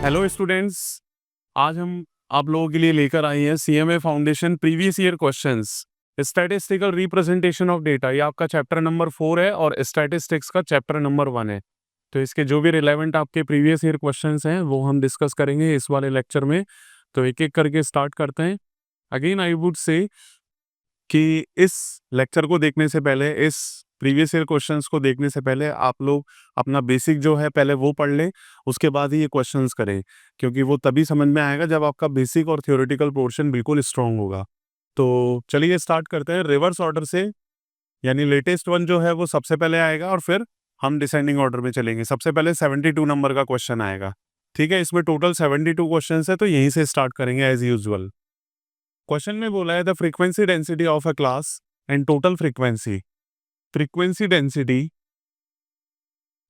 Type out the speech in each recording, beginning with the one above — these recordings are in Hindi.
हेलो स्टूडेंट्स, आज हम आप लोगों के लिए लेकर आए हैं CMA foundation previous year questions, statistical representation of data. ये आपका चैप्टर नंबर 4 है और स्टैटिस्टिक्स का चैप्टर नंबर 1 है। तो इसके जो भी रिलेवेंट आपके प्रीवियस ईयर क्वेश्चंस हैं वो हम डिस्कस करेंगे इस वाले लेक्चर में। तो एक एक करके स्टार्ट करते हैं। अगेन आई वुड से कि इस लेक्चर को देखने से पहले, इस प्रीवियस ईयर क्वेश्चंस को देखने से पहले आप लोग अपना बेसिक जो है पहले वो पढ़ लें, उसके बाद ही ये क्वेश्चंस करें, क्योंकि वो तभी समझ में आएगा जब आपका बेसिक और थ्योरेटिकल पोर्शन बिल्कुल स्ट्रांग होगा। तो चलिए स्टार्ट करते हैं रिवर्स ऑर्डर से, यानी लेटेस्ट वन जो है वो सबसे पहले आएगा और फिर हम डिसेंडिंग ऑर्डर में चलेंगे। सबसे पहले 72 नंबर का क्वेश्चन आएगा। ठीक है, इसमें टोटल 72 क्वेश्चन है, तो यहीं से स्टार्ट करेंगे एज यूजुअल। क्वेश्चन में बोला है the frequency density of a class and total frequency density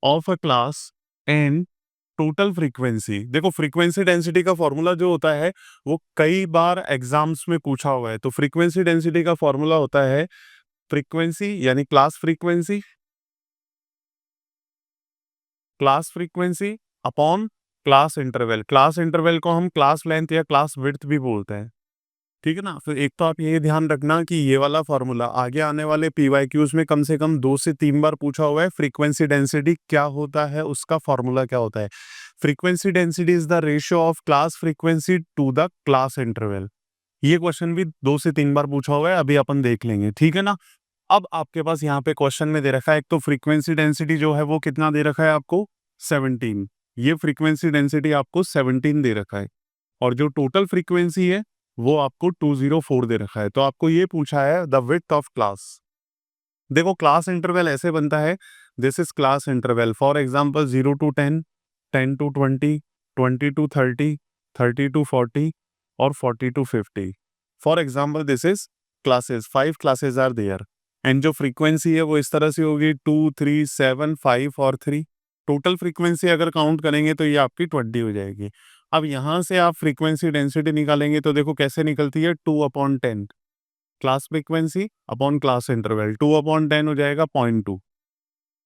of a class and total frequency. देखो, फ्रीक्वेंसी डेंसिटी का फॉर्मूला जो होता है वो कई बार एग्जाम्स में पूछा हुआ है। तो फ्रीक्वेंसी डेंसिटी का फॉर्मूला होता है फ्रीक्वेंसी यानी class frequency upon class interval. Class interval को हम क्लास लेंथ या क्लास विड्थ भी बोलते हैं। ठीक है ना। फिर एक तो आप ये ध्यान रखना कि ये वाला फॉर्मूला आगे आने वाले पीवाईक्यूज में कम से कम 2 से 3 बार पूछा हुआ है। फ्रीक्वेंसी डेंसिटी क्या होता है, उसका फॉर्मूला क्या होता है। Frequency density is the ratio of class frequency to the class interval. ये क्वेश्चन भी 2 से 3 बार पूछा हुआ है, अभी अपन देख लेंगे। ठीक है ना। अब आपके पास यहाँ पे क्वेश्चन में दे रखा है, एक तो फ्रीक्वेंसी डेंसिटी जो है वो कितना दे रखा है आपको, 17। ये फ्रीक्वेंसी डेंसिटी आपको 17 दे रखा है, और जो टोटल फ्रीक्वेंसी है वो आपको 204 दे रखा है। तो आपको ये पूछा है द विड्थ ऑफ क्लास। देखो, क्लास इंटरवल ऐसे बनता है, this is class interval. For example 0 to 10, 10 to 20, 20 to 30, 30 to 40 और 40 to 50। For example this is classes, 5 classes are there, and जो फ्रीक्वेंसी है वो इस तरह से होगी 2, 3, 7, 5 और 3। टोटल फ्रीक्वेंसी अगर काउंट करेंगे तो ये आपकी 20 हो जाएगी। अब यहां से आप फ्रीक्वेंसी डेंसिटी निकालेंगे तो देखो कैसे निकलती है, 2/10 class frequency upon class interval. 2/10 हो जाएगा 0.2।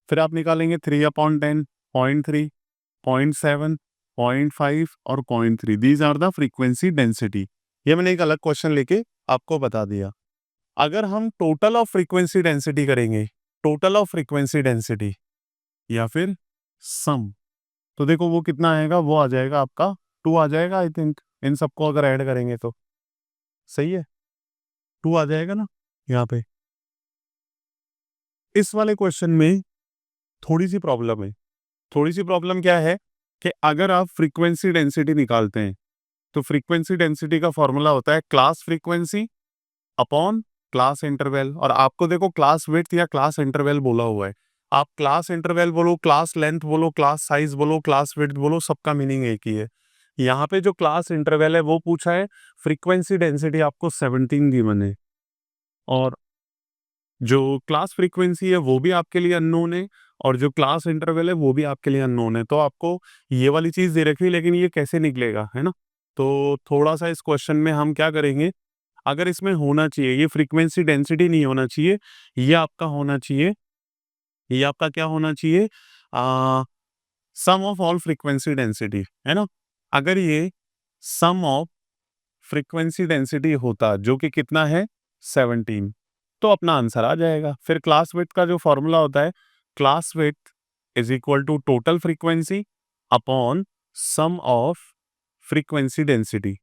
फिर आप निकालेंगे 3/10, 0.3, 0.7, 0.5 और 0.3। These are the frequency density. ये मैंने एक अलग क्वेश्चन लेके आपको बता दिया। अगर हम टोटल ऑफ फ्रीक्वेंसी डेंसिटी करेंगे, टोटल ऑफ फ्रीक्वेंसी डेंसिटी या फिर सम, तो देखो वो कितना आएगा, वो आ जाएगा आपका 2 आ जाएगा आई थिंक। इन सबको अगर ऐड करेंगे तो सही है, 2 आ जाएगा ना यहाँ पे। इस वाले क्वेश्चन में थोड़ी सी प्रॉब्लम है। थोड़ी सी प्रॉब्लम क्या है कि अगर आप फ्रीक्वेंसी डेंसिटी निकालते हैं तो फ्रीक्वेंसी डेंसिटी का फॉर्मूला होता है class frequency upon class interval. और आपको देखो क्लास विड्थ या क्लास इंटरवल बोला हुआ है। आप क्लास इंटरवल बोलो, क्लास लेंथ बोलो, क्लास साइज बोलो, क्लास विड्थ बोलो, सबका मीनिंग एक ही है। यहाँ पे जो क्लास इंटरवल है वो पूछा है, फ्रीक्वेंसी डेंसिटी आपको 17 दी बने, और जो क्लास फ्रीक्वेंसी है वो भी आपके लिए अननोन है, और जो क्लास इंटरवल है वो भी आपके लिए अननोन है। तो आपको ये वाली चीज दे रखी है, लेकिन ये कैसे निकलेगा, है ना। तो थोड़ा सा इस क्वेश्चन में हम क्या करेंगे, अगर इसमें होना चाहिए ये फ्रीक्वेंसी डेंसिटी नहीं होना चाहिए, ये आपका होना चाहिए, ये आपका क्या होना चाहिए, सम ऑफ ऑल फ्रीक्वेंसी डेंसिटी, है ना। अगर ये सम ऑफ फ्रीक्वेंसी डेंसिटी होता जो कि कितना है 17, तो अपना आंसर आ जाएगा। फिर क्लास विड्थ का जो फॉर्मूला होता है, class width is equal to total frequency upon sum of frequency density.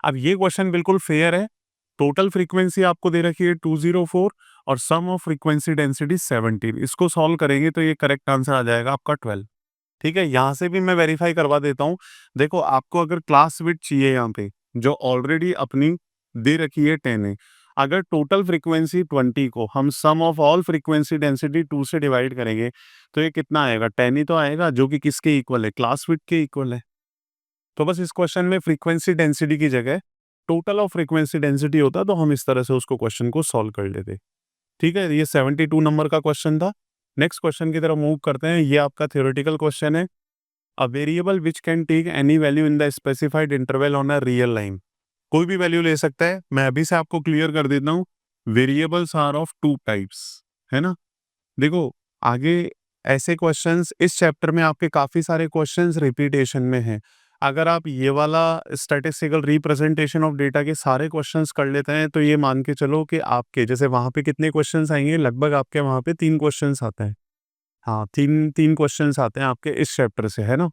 अब ये क्वेश्चन बिल्कुल फेयर है। टोटल फ्रीक्वेंसी आपको दे रखी है 204 और सम ऑफ फ्रीक्वेंसी डेंसिटी 17। इसको सॉल्व करेंगे तो ये करेक्ट आंसर आ जाएगा आपका 12। ठीक है, यहां से भी मैं वेरीफाई करवा देता हूं। देखो, आपको अगर क्लास विड्थ चाहिए यहाँ पे, जो ऑलरेडी अपनी दे रखी है 10 है, अगर टोटल फ्रीक्वेंसी 20 को हम सम ऑफ ऑल फ्रीक्वेंसी डेंसिटी 2 से डिवाइड करेंगे तो ये कितना आएगा, 10 ही तो आएगा, जो कि किसके इक्वल है, क्लास विड्थ के इक्वल है। तो बस इस क्वेश्चन में फ्रीक्वेंसी डेंसिटी की जगह टोटल ऑफ फ्रीक्वेंसी डेंसिटी होता तो हम इस तरह से उसको क्वेश्चन को सॉल्व कर लेते। ठीक है, ये 72 नंबर का क्वेश्चन था। नेक्स्ट क्वेश्चन की तरफ मूव करते हैं। ये आपका थ्योरेटिकल क्वेश्चन है। A variable which can take any value in the specified interval on a real line. कोई भी वैल्यू ले सकता है। मैं अभी से आपको क्लियर कर देता हूँ, वेरिएबल्स आर ऑफ 2 टाइप्स, है ना। देखो, आगे ऐसे क्वेश्चंस इस चैप्टर में आपके काफी सारे क्वेश्चंस रिपीटेशन में हैं। अगर आप ये वाला स्टैटिस्टिकल रिप्रेजेंटेशन ऑफ डेटा के सारे क्वेश्चंस कर लेते हैं तो ये मान के चलो कि आपके जैसे वहाँ पे कितने क्वेश्चंस आएंगे, लगभग आपके वहाँ पे 3 क्वेश्चंस आते हैं। हाँ, 3 क्वेश्चंस आते हैं आपके इस चैप्टर से, है ना?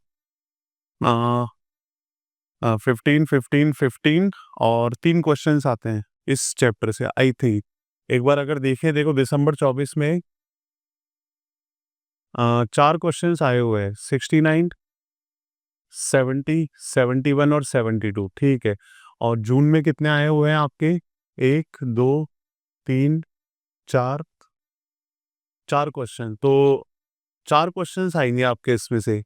15, 15, 15 और 3 क्वेश्चंस आते हैं इस चैप्टर से आई थिंक। एक बार अगर देखें, देखो दिसंबर 24 में 4 क्वेश्चंस आए हुए हैं, 69, 70, 71 और 72, ठीक है। और जून में कितने आए हुए हैं आपके? 1, 2, 3, 4 क्वेश्चन। तो 4 क्वेश्चंस आएंगे आपके इसमें से।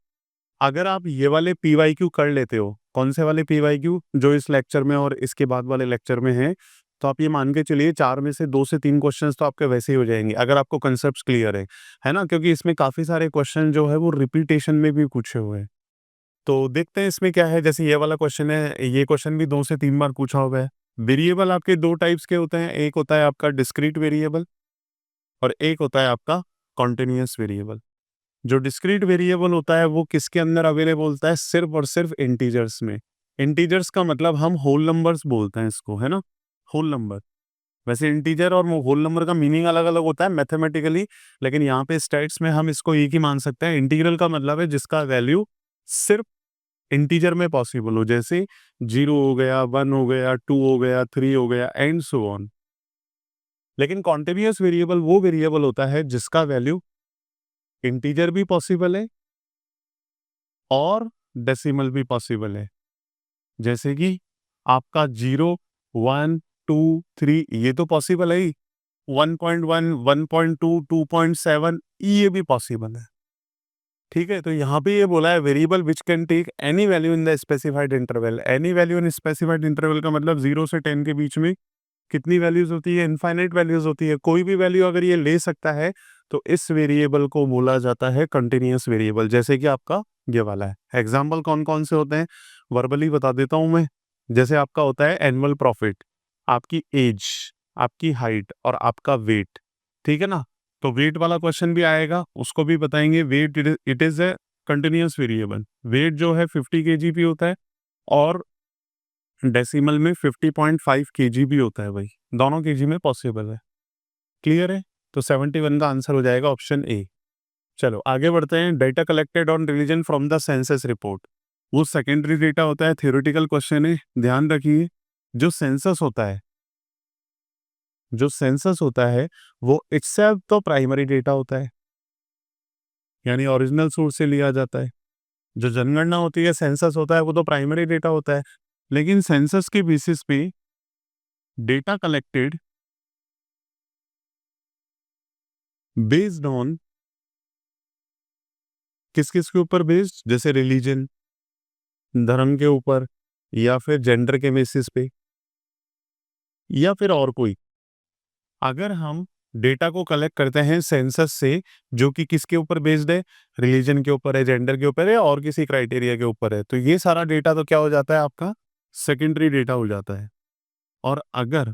अगर आप ये वाले पीवाईक्यू कर लेते हो, कौन से वाले पीवाईक्यू जो इस लेक्चर में और इसके बाद वाले लेक्चर में हैं, तो आप ये मान के चलिए 4 में से 2 से 3 क्वेश्चंस तो आपके वैसे ही हो जाएंगे, अगर आपको कंसेप्ट क्लियर है ना? क्योंकि इसमें काफ़ी सारे क्वेश्चन जो है वो रिपीटेशन में भी पूछे हुए हैं। तो देखते हैं इसमें क्या है। जैसे ये वाला क्वेश्चन है, ये क्वेश्चन भी 2 से 3 बार पूछा हुआ है। वेरिएबल आपके 2 टाइप्स के होते हैं, एक होता है आपका डिस्क्रीट वेरिएबल और एक होता है आपका कॉन्टिन्यूअस वेरिएबल। जो डिस्क्रीट वेरिएबल होता है वो किसके अंदर अवेलेबल होता है? सिर्फ और सिर्फ इंटीजर्स में। इंटीजर्स का मतलब हम होल नंबर्स बोलते हैं इसको, है ना? Whole number. वैसे इंटीजर और होल नंबर का मीनिंग अलग अलग होता है मैथमेटिकली, लेकिन यहाँ पे स्टैट्स में हम इसको एक ही मान सकते हैं। इंटीग्रल का मतलब है जिसका वैल्यू सिर्फ इंटीजर में पॉसिबल हो, जैसे 0 हो गया, 1 हो गया, 2 हो गया, 3 हो गया एंड सो ऑन। लेकिन कॉन्टिन्यूअस वेरिएबल वो वेरिएबल होता है जिसका वैल्यू इंटीजर भी पॉसिबल है और डेसिमल भी पॉसिबल है। जैसे कि आपका 0, 1, 2, 3 ये तो पॉसिबल है ही, 1.1, 1.2, 2.7 ये भी पॉसिबल है। ठीक है, तो यहाँ पे ये बोला है variable which can take any value in the specified interval. Any value in specified interval का मतलब 0 से 10 के बीच में कितनी वैल्यूज होती है? इनफाइनाइट वैल्यूज होती है। कोई भी वैल्यू अगर ये ले सकता है तो इस वेरिएबल को बोला जाता है कंटिन्यूअस वेरिएबल, जैसे कि आपका ये वाला है। एग्जाम्पल कौन कौन से होते हैं वर्बली बता देता हूं मैं। जैसे आपका होता है एनुअल प्रॉफिट, आपकी एज, आपकी हाइट और आपका वेट, ठीक है ना? तो वेट वाला क्वेश्चन भी आएगा, उसको भी बताएंगे। Weight it is a continuous variable. Weight जो है 50 केजी भी होता है और डेसिमल में 50.5 केजी भी होता है भाई, दोनों केजी में पॉसिबल है। क्लियर है? तो 71 का आंसर हो जाएगा ऑप्शन ए। चलो आगे बढ़ते हैं। Data collected on religion from the census report, वो सेकेंडरी डेटा होता है, थ्योरेटिकल क्वेश्चन है, ध्यान रखिए। जो सेंसस होता है, जो सेंसस होता है वो इटसेल्फ तो प्राइमरी डेटा होता है, यानी ओरिजिनल सोर्स से लिया जाता है। जो जनगणना होती है, सेंसस होता है, वो तो प्राइमरी डेटा होता है। लेकिन सेंसस के बेसिस पे डेटा कलेक्टेड बेस्ड ऑन किस किस के ऊपर बेस्ड? जैसे रिलीजन, धर्म के ऊपर, या फिर जेंडर के बेसिस पे, या फिर और कोई। अगर हम डेटा को कलेक्ट करते हैं सेंसस से, जो कि किसके ऊपर बेस्ड है? रिलीजन के ऊपर है, जेंडर के ऊपर है और किसी क्राइटेरिया के ऊपर है, तो ये सारा डेटा तो क्या हो जाता है आपका? सेकेंडरी डेटा हो जाता है। और अगर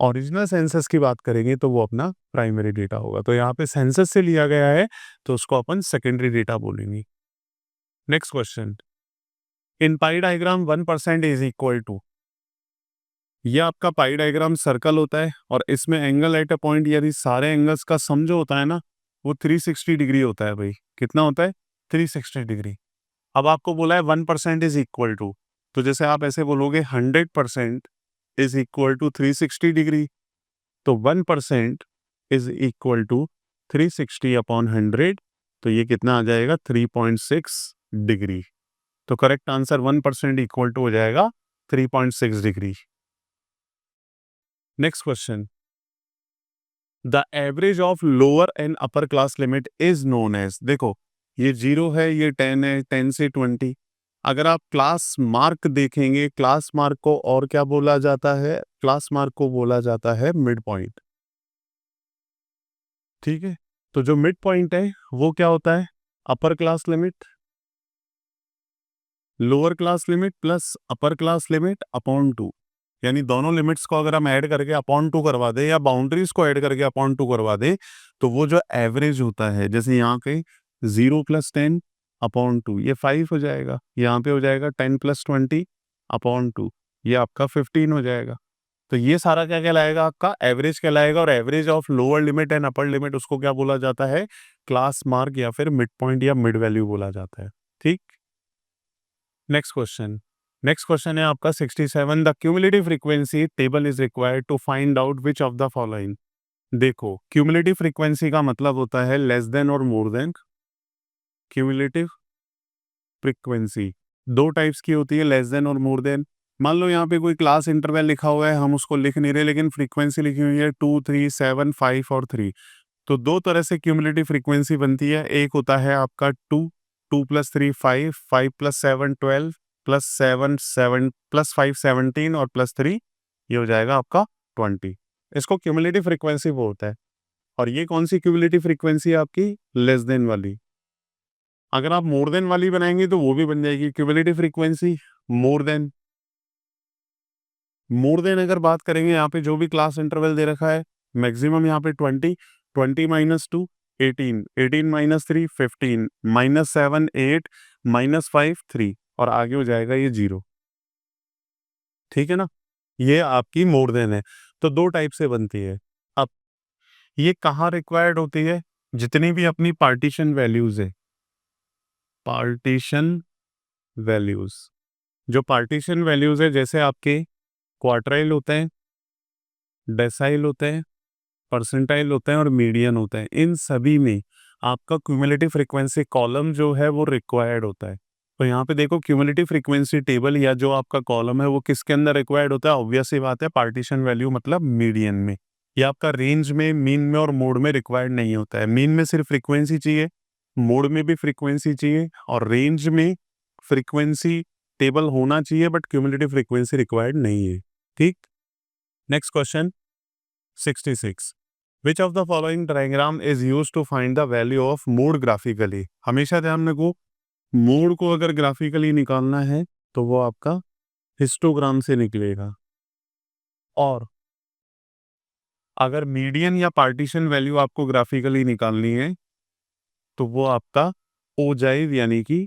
ओरिजिनल सेंसस की बात करेंगे तो वो अपना प्राइमरी डेटा होगा। तो यहाँ पे सेंसस से लिया गया है तो उसको अपन सेकेंडरी डेटा बोलेंगे। Next question, in pie diagram 1% is equal to, ये आपका पाई डायग्राम सर्कल होता है और इसमें एंगल एट अ पॉइंट, यदि सारे एंगल्स का सम जो होता है ना वो 360 डिग्री होता है भाई। कितना होता है? 360 डिग्री। अब आपको बोला है 1% इज इक्वल टू, तो जैसे आप ऐसे बोलोगे 100% इज इक्वल टू 360 डिग्री, तो 1% इज इक्वल टू 360 अपॉन 100, तो ये कितना आ जाएगा? 3.6 डिग्री। तो करेक्ट आंसर 1% इक्वल टू हो जाएगा 3.6 degree. Next question, the average of lower and upper class limit is known as. देखो ये 0 है, ये 10 है, 10 से 20। अगर आप क्लास मार्क देखेंगे, क्लास मार्क को और क्या बोला जाता है? क्लास मार्क को बोला जाता है मिड पॉइंट। ठीक है, तो जो मिड पॉइंट है वो क्या होता है? अपर class limit, lower class limit plus अपर क्लास लिमिट अपॉन 2, यानी दोनों लिमिट्स को अगर हम ऐड करके अपॉन 2 करवा दें या बाउंड्रीज को ऐड करके अपॉन 2 करवा दें, तो वो जो एवरेज होता है, जैसे यहाँ के 0 + 10 अपॉन 2, ये 5 हो जाएगा। यहाँ पे हो जाएगा 10 + 20 अपॉन 2, ये आपका 15 हो जाएगा। तो ये सारा क्या कहलाएगा? आपका एवरेज कहलाएगा। और average of lower limit and upper limit, उसको क्या बोला जाता है? क्लास मार्क या फिर मिड पॉइंट या मिड वैल्यू बोला जाता है। ठीक। नेक्स्ट क्वेश्चन है आपका 67। The cumulative frequency table is required to find out which of the following. देखो, क्यूमुलेटिव फ्रीक्वेंसी का मतलब होता है लेस देन और मोर देन। क्यूमुलेटिव फ्रीक्वेंसी दो टाइप्स की होती है, लेस देन और मोर देन। मान लो यहाँ पे कोई क्लास इंटरवल लिखा हुआ है, हम उसको लिख नहीं रहे, लेकिन फ्रीक्वेंसी लिखी हुई है 2, 3, 7, 5 और 3। तो दो तरह से क्यूमुलेटिव फ्रीक्वेंसी बनती है। एक होता है आपका 2, 2 + 3 5, 5 + 7 12, +7 7 +5 17 और +3 ये हो जाएगा आपका 20। इसको क्यूमुलेटिव फ्रीक्वेंसी बोलता है। और ये कौन सी क्यूमुलेटिव फ्रीक्वेंसी है आपकी? लेस देन वाली। अगर आप मोर देन वाली बनाएंगे तो वो भी बन जाएगी cumulative frequency more than. More than अगर बात करेंगे, यहाँ पे जो भी क्लास इंटरवल दे रखा है, मैक्सिमम यहाँ पे 20, 20 - 2 18, 18 - 3 15, -7 8, -5 3 और आगे हो जाएगा ये 0। ठीक है ना? ये आपकी मोर देन है। तो दो टाइप से बनती है। अब ये कहाँ रिक्वायर्ड होती है? जितनी भी अपनी पार्टीशन वैल्यूज है, पार्टीशन वैल्यूज, जो पार्टीशन वैल्यूज है, जैसे आपके क्वार्टाइल होते हैं, डेसाइल होते हैं, परसेंटाइल होते हैं और मीडियन होते हैं। इन सभी में आपका क्यूमुलेटिव फ्रीक्वेंसी कॉलम जो है वो रिक्वायर्ड होता है। तो यहाँ पे देखो, क्यूमुलेटिव फ्रीक्वेंसी टेबल या जो आपका कॉलम है वो किसके अंदर रिक्वायर्ड होता है? ऑब्वियस सी बात है, पार्टीशन वैल्यू मतलब मीडियन में। ये आपका रेंज में, मीन में और मोड में रिक्वायर्ड नहीं होता है। मीन में सिर्फ फ्रीक्वेंसी चाहिए, मोड में भी फ्रीक्वेंसी चाहिए और रेंज में फ्रीक्वेंसी टेबल होना चाहिए, बट क्यूमुलेटिव फ्रीक्वेंसी रिक्वायर्ड नहीं है। ठीक। Next question 66। Which of the following diagram is use to find the value of mode graphically. हमेशा ध्यान रखो, मोड को अगर ग्राफिकली निकालना है तो वो आपका हिस्टोग्राम से निकलेगा। और अगर मीडियन या पार्टीशन वैल्यू आपको ग्राफिकली निकालनी है तो वो आपका ओजाइव यानी कि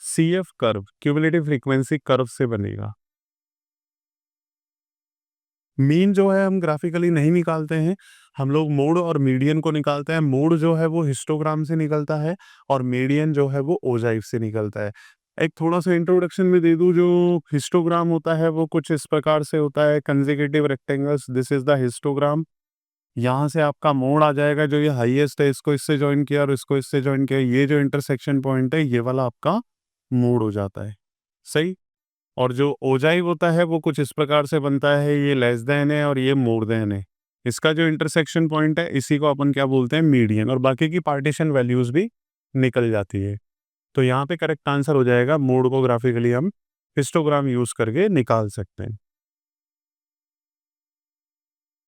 CF curve, cumulative frequency curve से बनेगा। मीन जो है हम ग्राफिकली नहीं निकालते हैं, हम लोग मोड और मीडियन को निकालते हैं। मोड जो है वो हिस्टोग्राम से निकलता है और मीडियन जो है वो ओजाइव से निकलता है। एक थोड़ा सा इंट्रोडक्शन में दे दूं, जो हिस्टोग्राम होता है वो कुछ इस प्रकार से होता है, consecutive rectangles, this is the histogram. यहाँ से आपका मोड आ जाएगा, जो ये हाईएस्ट है इसको इससे ज्वाइन किया और इसको इससे ज्वाइन किया, ये जो इंटरसेक्शन पॉइंट है ये वाला आपका मोड हो जाता है। सही। और जो ओजाइव होता है वो कुछ इस प्रकार से बनता है, ये लेस देन है और ये मोर देन है। इसका जो इंटरसेक्शन पॉइंट है इसी को अपन क्या बोलते हैं? मीडियन। और बाकी की पार्टीशन वैल्यूज भी निकल जाती है। तो यहाँ पे करेक्ट आंसर हो जाएगा, मोड को ग्राफिकली हम हिस्टोग्राम यूज करके निकाल सकते हैं।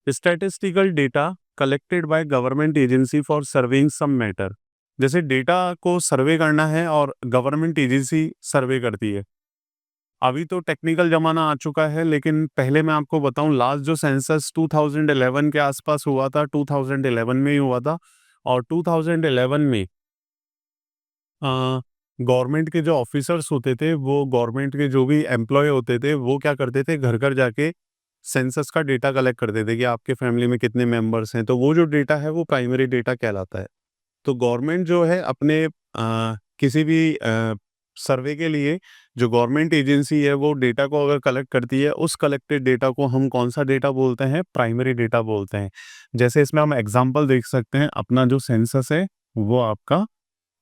Statistical data collected by government agency for surveying some matter. जैसे डेटा को सर्वे करना है और गवर्नमेंट एजेंसी सर्वे करती है। अभी तो टेक्निकल ज़माना आ चुका है, लेकिन पहले मैं आपको बताऊं, लास्ट जो सेंसस 2011 के आसपास हुआ था, 2011 में ही हुआ था। और 2011 में गवर्नमेंट के जो ऑफिसर्स होते थे, वो गवर्नमेंट के जो भी एम्प्लॉय होते थे, वो क्या करते थे, घर घर जाके सेंसस का डेटा कलेक्ट करते थे कि आपके फैमिली में कितने मेंबर्स हैं। तो वो जो डेटा है वो प्राइमरी डेटा कहलाता है। तो गवर्नमेंट जो है अपने किसी भी सर्वे के लिए, जो गवर्नमेंट एजेंसी है वो डेटा को अगर कलेक्ट करती है, उस कलेक्टेड डेटा को हम कौन सा डेटा बोलते हैं? प्राइमरी डेटा बोलते हैं। जैसे इसमें हम एग्जांपल देख सकते हैं, अपना जो सेंसस है वो आपका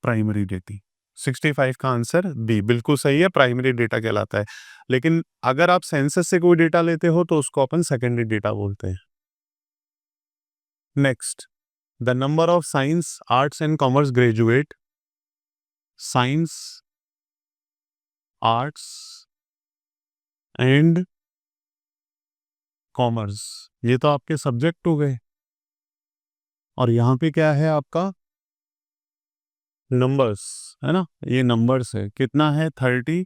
प्राइमरी डेटा। 65 का आंसर बी बिल्कुल सही है, प्राइमरी डेटा कहलाता है। लेकिन अगर आप सेंसस से कोई डेटा लेते हो तो उसको अपन सेकेंडरी डेटा बोलते हैं। Next, the number of science, arts and commerce graduate, science, arts and commerce, ये तो आपके सब्जेक्ट हो गए। और यहाँ पे क्या है आपका? नंबर्स है ना, ये नंबर्स है। कितना है? 30,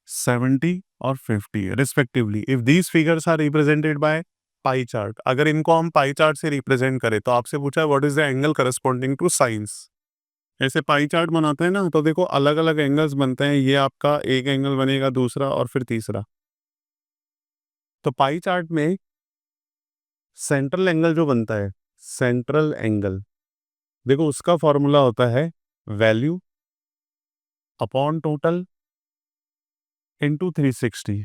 70 और 50 respectively. If these figures are represented by pie chart, अगर इनको हम पाई चार्ट से रिप्रेजेंट करें तो आपसे पूछा है what is the angle corresponding to science. ऐसे पाई चार्ट बनाते हैं ना, तो देखो अलग अलग एंगल्स बनते हैं, ये आपका एक एंगल बनेगा, दूसरा और फिर तीसरा। तो पाई चार्ट में सेंट्रल एंगल जो बनता है, सेंट्रल एंगल, देखो उसका फॉर्मूला होता है value upon total into 360।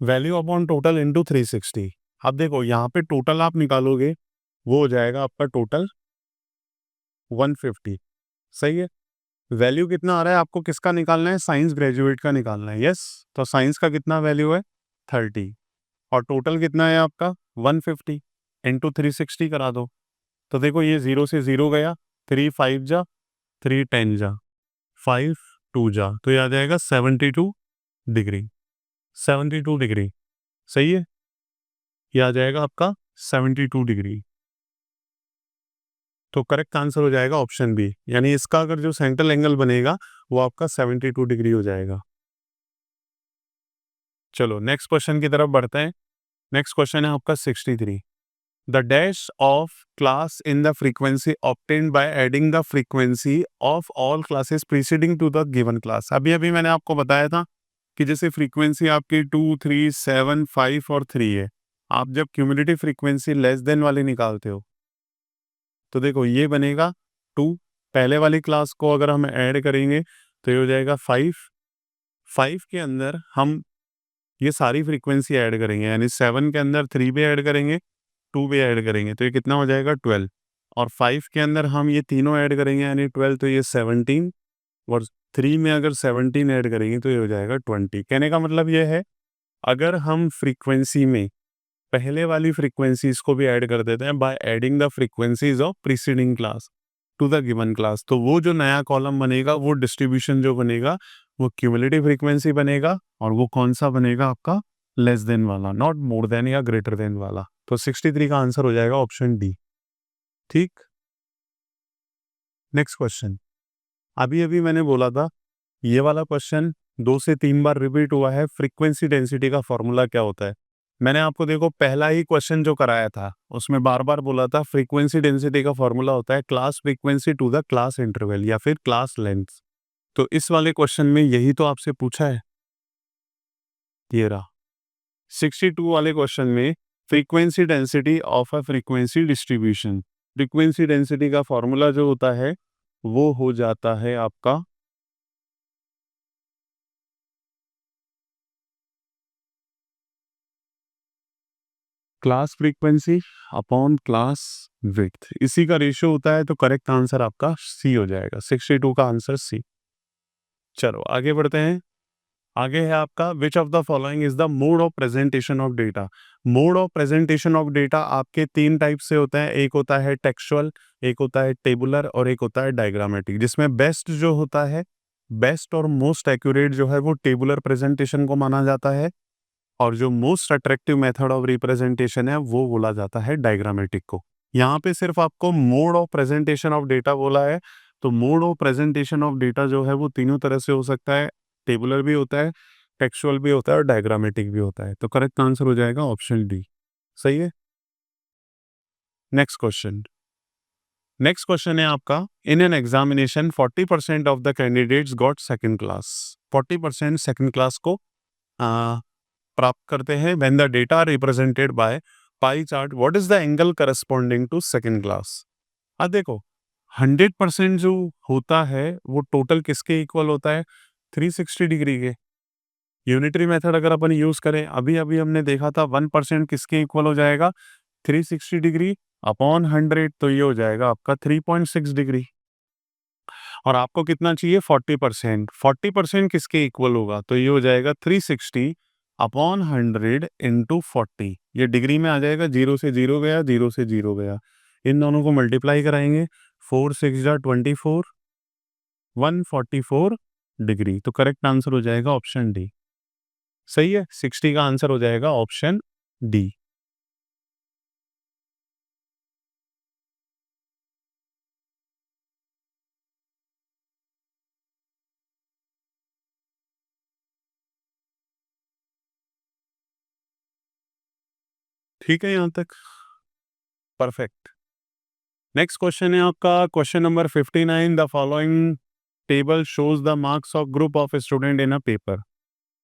Value upon total into 360। अब देखो यहाँ पे टोटल आप निकालोगे, वो हो जाएगा आपका टोटल 150। सही है। वैल्यू कितना आ रहा है आपको, किसका निकालना है, साइंस ग्रेजुएट का निकालना है। यस, तो साइंस का कितना वैल्यू है 30, और टोटल कितना है आपका 150, इंटू 360 करा दो। तो देखो ये 0 से 0 गया, 3 5 जा, 3 10 जा, 5 2 जा, तो ये आ जाएगा 72 डिग्री। 72 डिग्री। सही है, ये आ जाएगा आपका 72 डिग्री। तो करेक्ट आंसर हो जाएगा ऑप्शन बी, यानी इसका अगर जो सेंट्रल एंगल बनेगा वो आपका 72 डिग्री हो जाएगा। चलो नेक्स्ट क्वेश्चन की तरफ बढ़ते हैं। नेक्स्ट क्वेश्चन है आपका 63। The dash of class in the frequency obtained by adding the frequency of all classes preceding to the given class. अभी अभी मैंने आपको बताया था कि जैसे फ्रीक्वेंसी आपकी 2 3 7 5 और 3 है, आप जब क्यूमुलेटिव फ्रीक्वेंसी लेस देन वाली निकालते हो तो देखो ये बनेगा 2, पहले वाली क्लास को अगर हम ऐड करेंगे तो ये हो जाएगा 5। 5 के अंदर हम ये सारी फ्रीक्वेंसी ऐड करेंगे, यानी 7 के अंदर 3 भी ऐड करेंगे, 2 भी ऐड करेंगे, तो ये कितना हो जाएगा 12। और 5 के अंदर हम ये तीनों ऐड करेंगे यानी 12, तो ये 17, और 3 में अगर 17 ऐड करेंगे तो ये हो जाएगा 20। कहने का मतलब ये है, अगर हम फ्रीक्वेंसी में पहले वाली फ्रीक्वेंसीज को भी ऐड कर देते हैं by adding the frequencies of preceding class to the given class, तो वो जो नया कॉलम बनेगा, वो डिस्ट्रीब्यूशन जो बनेगा वो क्यूमुलेटिव फ्रीक्वेंसी बनेगा, और वो कौन सा बनेगा आपका, लेस देन वाला, नॉट मोर देन या ग्रेटर देन वाला। तो 63 का आंसर हो जाएगा ऑप्शन डी। ठीक। नेक्स्ट क्वेश्चन, अभी अभी मैंने बोला था ये वाला क्वेश्चन 2 से 3 बार रिपीट हुआ है, फ्रीक्वेंसी डेंसिटी का फॉर्मूला क्या होता है। मैंने आपको देखो पहला ही क्वेश्चन जो कराया था उसमें बार बार बोला था फ्रीक्वेंसी डेंसिटी का फॉर्मूला होता है class frequency to the class interval या फिर क्लास लेंथ। तो इस वाले क्वेश्चन में यही तो आपसे पूछा है, ये रहा 62 वाले क्वेश्चन में, frequency density of a frequency distribution. Frequency density का फॉर्मूला जो होता है वो हो जाता है आपका class frequency upon class width, इसी का रेशियो होता है। तो करेक्ट आंसर आपका सी हो जाएगा, 62 का आंसर सी। चलो आगे बढ़ते हैं। आगे है आपका विच of the following is the mode of presentation of data. Mode of presentation of data आपके 3 टाइप से होते हैं, एक होता है टेक्सचुअल, एक होता है टेबुलर, और एक होता है डायग्रामेटिक, जिसमें बेस्ट जो होता है, बेस्ट और मोस्ट एक्यूरेट जो है वो टेबुलर प्रेजेंटेशन को माना जाता है, और जो most attractive method of representation है वो बोला जाता है डायग्रामेटिक को। यहाँ पे सिर्फ आपको mode of presentation of data बोला है, तो mode of presentation of data जो है वो तीनों तरह से हो सकता है, टेबुलर भी होता है, टेक्सचुअल भी होता है, और डायग्रामेटिक भी होता है। तो करेक्ट आंसर हो जाएगा ऑप्शन डी। सही है। नेक्स्ट क्वेश्चन, नेक्स्ट क्वेश्चन है आपका, in an examination 40% of the candidates got second class. 40% second class को प्राप्त करते हैं when the data represented by pie chart, what is the angle corresponding to second class. अब देखो 100% जो होता है वो टोटल किसके इक्वल होता है, 360 डिग्री के। यूनिटरी मेथड अगर अपन यूज करें, अभी अभी हमने देखा था 1% किसके इक्वल हो जाएगा, 360 डिग्री अपॉन 100, तो ये हो जाएगा आपका 3.6 डिग्री। और आपको कितना चाहिए 40%, 40% किसके इक्वल होगा, तो ये हो जाएगा 360 अपॉन 100 इंटू 40। ये डिग्री में आ जाएगा, 0 से 0 गया, 0 से 0 गया, इन दोनों को मल्टीप्लाई कराएंगे, 4 6 जा 24, 144 डिग्री। तो करेक्ट आंसर हो जाएगा ऑप्शन डी। सही है, 60 का आंसर हो जाएगा ऑप्शन डी। ठीक है यहाँ तक? परफेक्ट। नेक्स्ट क्वेश्चन है आपका question number 59। The following table shows the marks of group of student in a paper.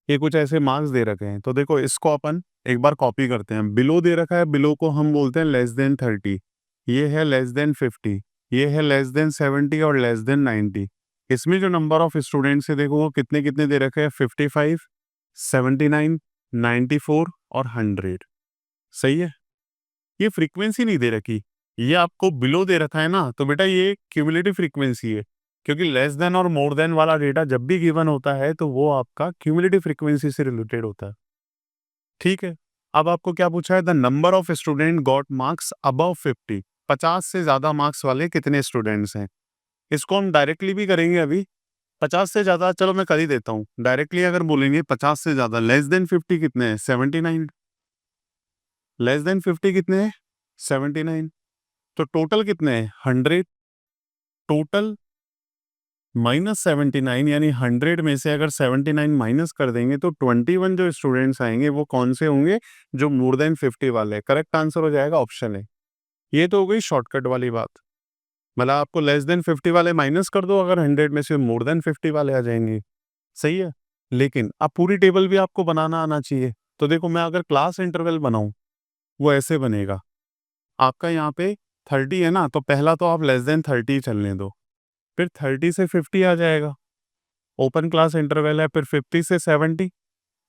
ये कुछ ऐसे मार्क्स दे रखे हैं, तो देखो इसको अपन एक बार कॉपी करते हैं। बिलो दे रखा है, बिलो को हम बोलते हैं लेस देन 30, ये है लेस देन 50, ये है लेस देन 70 और लेस देन 90। इसमें जो नंबर ऑफ स्टूडेंट्स है देखो वो कितने कितने दे रखे हैं, 55, 79, 94 और 100। सही है। ये फ्रीक्वेंसी नहीं दे रखी, ये आपको बिलो दे रखा है ना, तो बेटा ये क्यूमुलेटिव फ्रीक्वेंसी है, क्योंकि लेस देन और मोर देन वाला डेटा जब भी गिवन होता है तो वो आपका क्यूमुलेटिव फ्रीक्वेंसी से रिलेटेड होता है। ठीक है। अब आपको क्या पूछा है, the number of student got marks above 50। 50 से ज्यादा मार्क्स वाले कितने स्टूडेंट्स हैं? इसको हम डायरेक्टली भी करेंगे अभी। 50 से ज्यादा चलो मैं कर ही देता हूँ डायरेक्टली। अगर बोलेंगे 50 से ज्यादा, लेस देन 50 कितने हैं, 79। लेस देन 50 कितने हैं, 79। तो टोटल कितने हैं, 100। टोटल माइनस 79, यानी 100 में से अगर 79 माइनस कर देंगे तो 21 जो स्टूडेंट्स आएंगे वो कौन से होंगे, जो मोर देन 50 वाले। करेक्ट आंसर हो जाएगा ऑप्शन है। ये तो हो गई शॉर्टकट वाली बात। मतलब आपको लेस देन 50 वाले माइनस कर दो, अगर 100 में से मोर देन 50 वाले आ जाएंगे। सही है। लेकिन अब पूरी टेबल भी आपको बनाना आना चाहिए। तो देखो मैं अगर क्लास इंटरवल बनाऊं, वो ऐसे बनेगा। आपका यहाँ पे 30 है ना, तो पहला तो आप लेस देन 30 चलने दो, फिर 30 से 50 आ जाएगा, ओपन क्लास इंटरवल है, फिर 50 से 70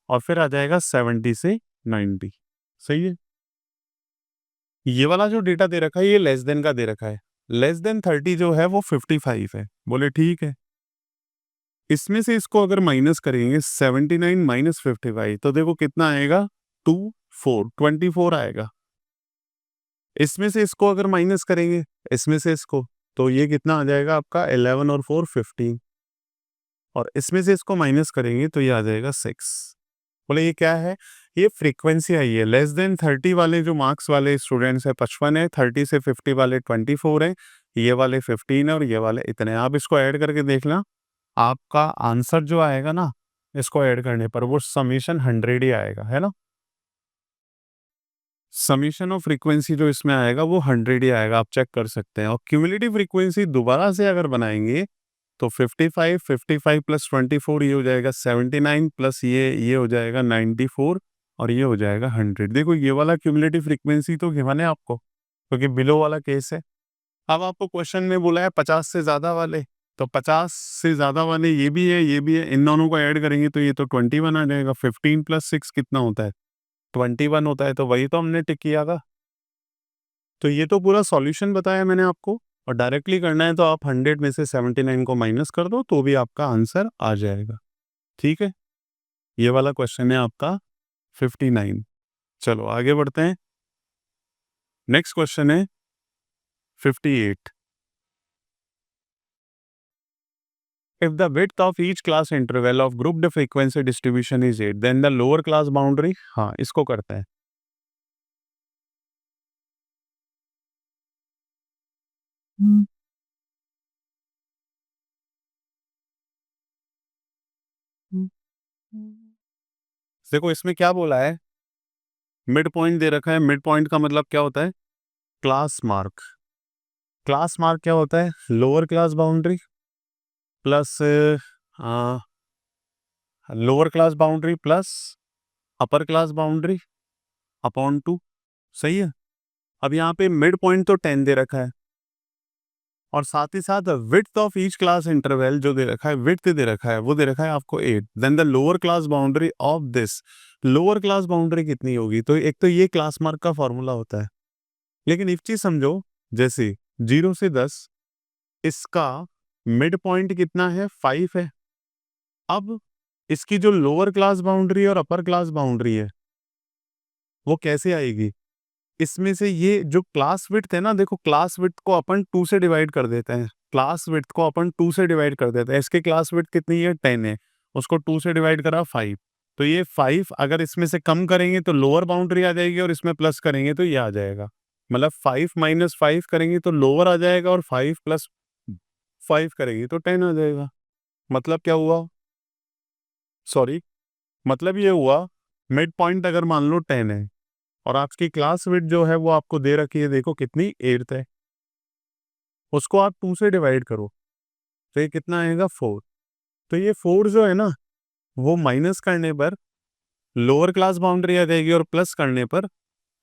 और फिर आ जाएगा 70 से 90। सही है। ये वाला जो डेटा दे रखा है ये लेस देन का दे रखा है। लेस देन 30 जो है वो 55 है। बोले ठीक है। इसमें से इसको अगर माइनस करेंगे 79 माइनस 55 तो देखो कितना आएगा, 24 आएगा। इसमें से इसको अगर माइनस करेंगे इसमें से इसको, तो ये कितना आ जाएगा आपका, 11 और 4 15। और इसमें से इसको माइनस करेंगे तो ये आ जाएगा 6। बोले ये क्या है, ये फ्रीक्वेंसी आई है। लेस देन 30 वाले जो मार्क्स वाले स्टूडेंट्स है 55 है, 30 से 50 वाले 24 है, ये वाले 15 है और ये वाले इतने। आप इसको ऐड करके देखना, आपका आंसर जो आएगा ना, इसको ऐड करने पर वो समीशन 100 ही आएगा, है ना। समीशन ऑफ फ्रीक्वेंसी जो इसमें आएगा वो 100 ही आएगा, आप चेक कर सकते हैं। और क्यूमुलेटिव फ्रीक्वेंसी दोबारा से अगर बनाएंगे तो 55 55 प्लस 24 ये हो जाएगा 79 प्लस ये हो जाएगा 94 और ये हो जाएगा 100। देखो ये वाला क्यूमुलेटिव फ्रीक्वेंसी तो गिवन है आपको, क्योंकि बिलो वाला केस है। अब आपको क्वेश्चन में बोला है 50 से ज्यादा वाले, तो 50 से ज्यादा वाले ये भी है ये भी है, इन दोनों को ऐड करेंगे तो ये तो 21 आ जाएगा। 15 प्लस 6 कितना होता है, 21 होता है, तो वही तो हमने टिक किया था। तो ये तो पूरा सॉल्यूशन बताया मैंने आपको, और डायरेक्टली करना है तो आप 100 में से 79 को माइनस कर दो तो भी आपका आंसर आ जाएगा। ठीक है। ये वाला क्वेश्चन है आपका 59। चलो आगे बढ़ते हैं। नेक्स्ट क्वेश्चन है 58। If the width of each class interval of grouped frequency distribution is 8, then the lower class boundary, हाँ इसको करते हैं। देखो इसमें क्या बोला है, मिड पॉइंट दे रखा है। मिड पॉइंट का मतलब क्या होता है, क्लास मार्क। क्लास मार्क क्या होता है, lower class boundary plus lower class boundary plus upper class boundary upon 2। सही है। अब यहाँ पे मिड पॉइंट तो 10 दे रखा है, और साथ ही साथ width of each class interval जो दे रखा है, विड्थ दे रखा है, वो दे रखा है आपको 8। Then the lower class boundary of this, lower class boundary कितनी होगी, तो एक तो ये क्लास मार्क का फॉर्मूला होता है। लेकिन एक चीज समझो, जैसे 0 से 10 इसका मिड पॉइंट कितना है, 5 है। अब इसकी जो लोअर क्लास बाउंड्री और अपर क्लास बाउंड्री है वो कैसे आएगी, इसमें से ये जो क्लास विड्थ है ना, देखो क्लास विड्थ को अपन 2 से डिवाइड कर देते हैं। क्लास विड्थ को अपन 2 से डिवाइड कर देते हैं। इसके क्लास विड्थ कितनी है, 10 है, उसको 2 से डिवाइड करा 5। तो ये 5 अगर इसमें से कम करेंगे तो लोअर बाउंड्री आ जाएगी, और इसमें प्लस करेंगे तो ये आ जाएगा। मतलब 5 माइनस 5 करेंगे तो लोअर आ जाएगा, और 5 प्लस 5 करेंगे तो 10 आ जाएगा। मतलब क्या हुआ, सॉरी, मतलब ये हुआ मिड पॉइंट अगर मान लो 10 है और आपकी क्लास विड्थ जो है वो आपको दे रखी है, देखो कितनी 8 है, उसको आप 2 से डिवाइड करो तो ये कितना आएगा 4। तो ये 4 जो है ना वो माइनस करने पर लोअर क्लास बाउंड्री आ जाएगी और प्लस करने पर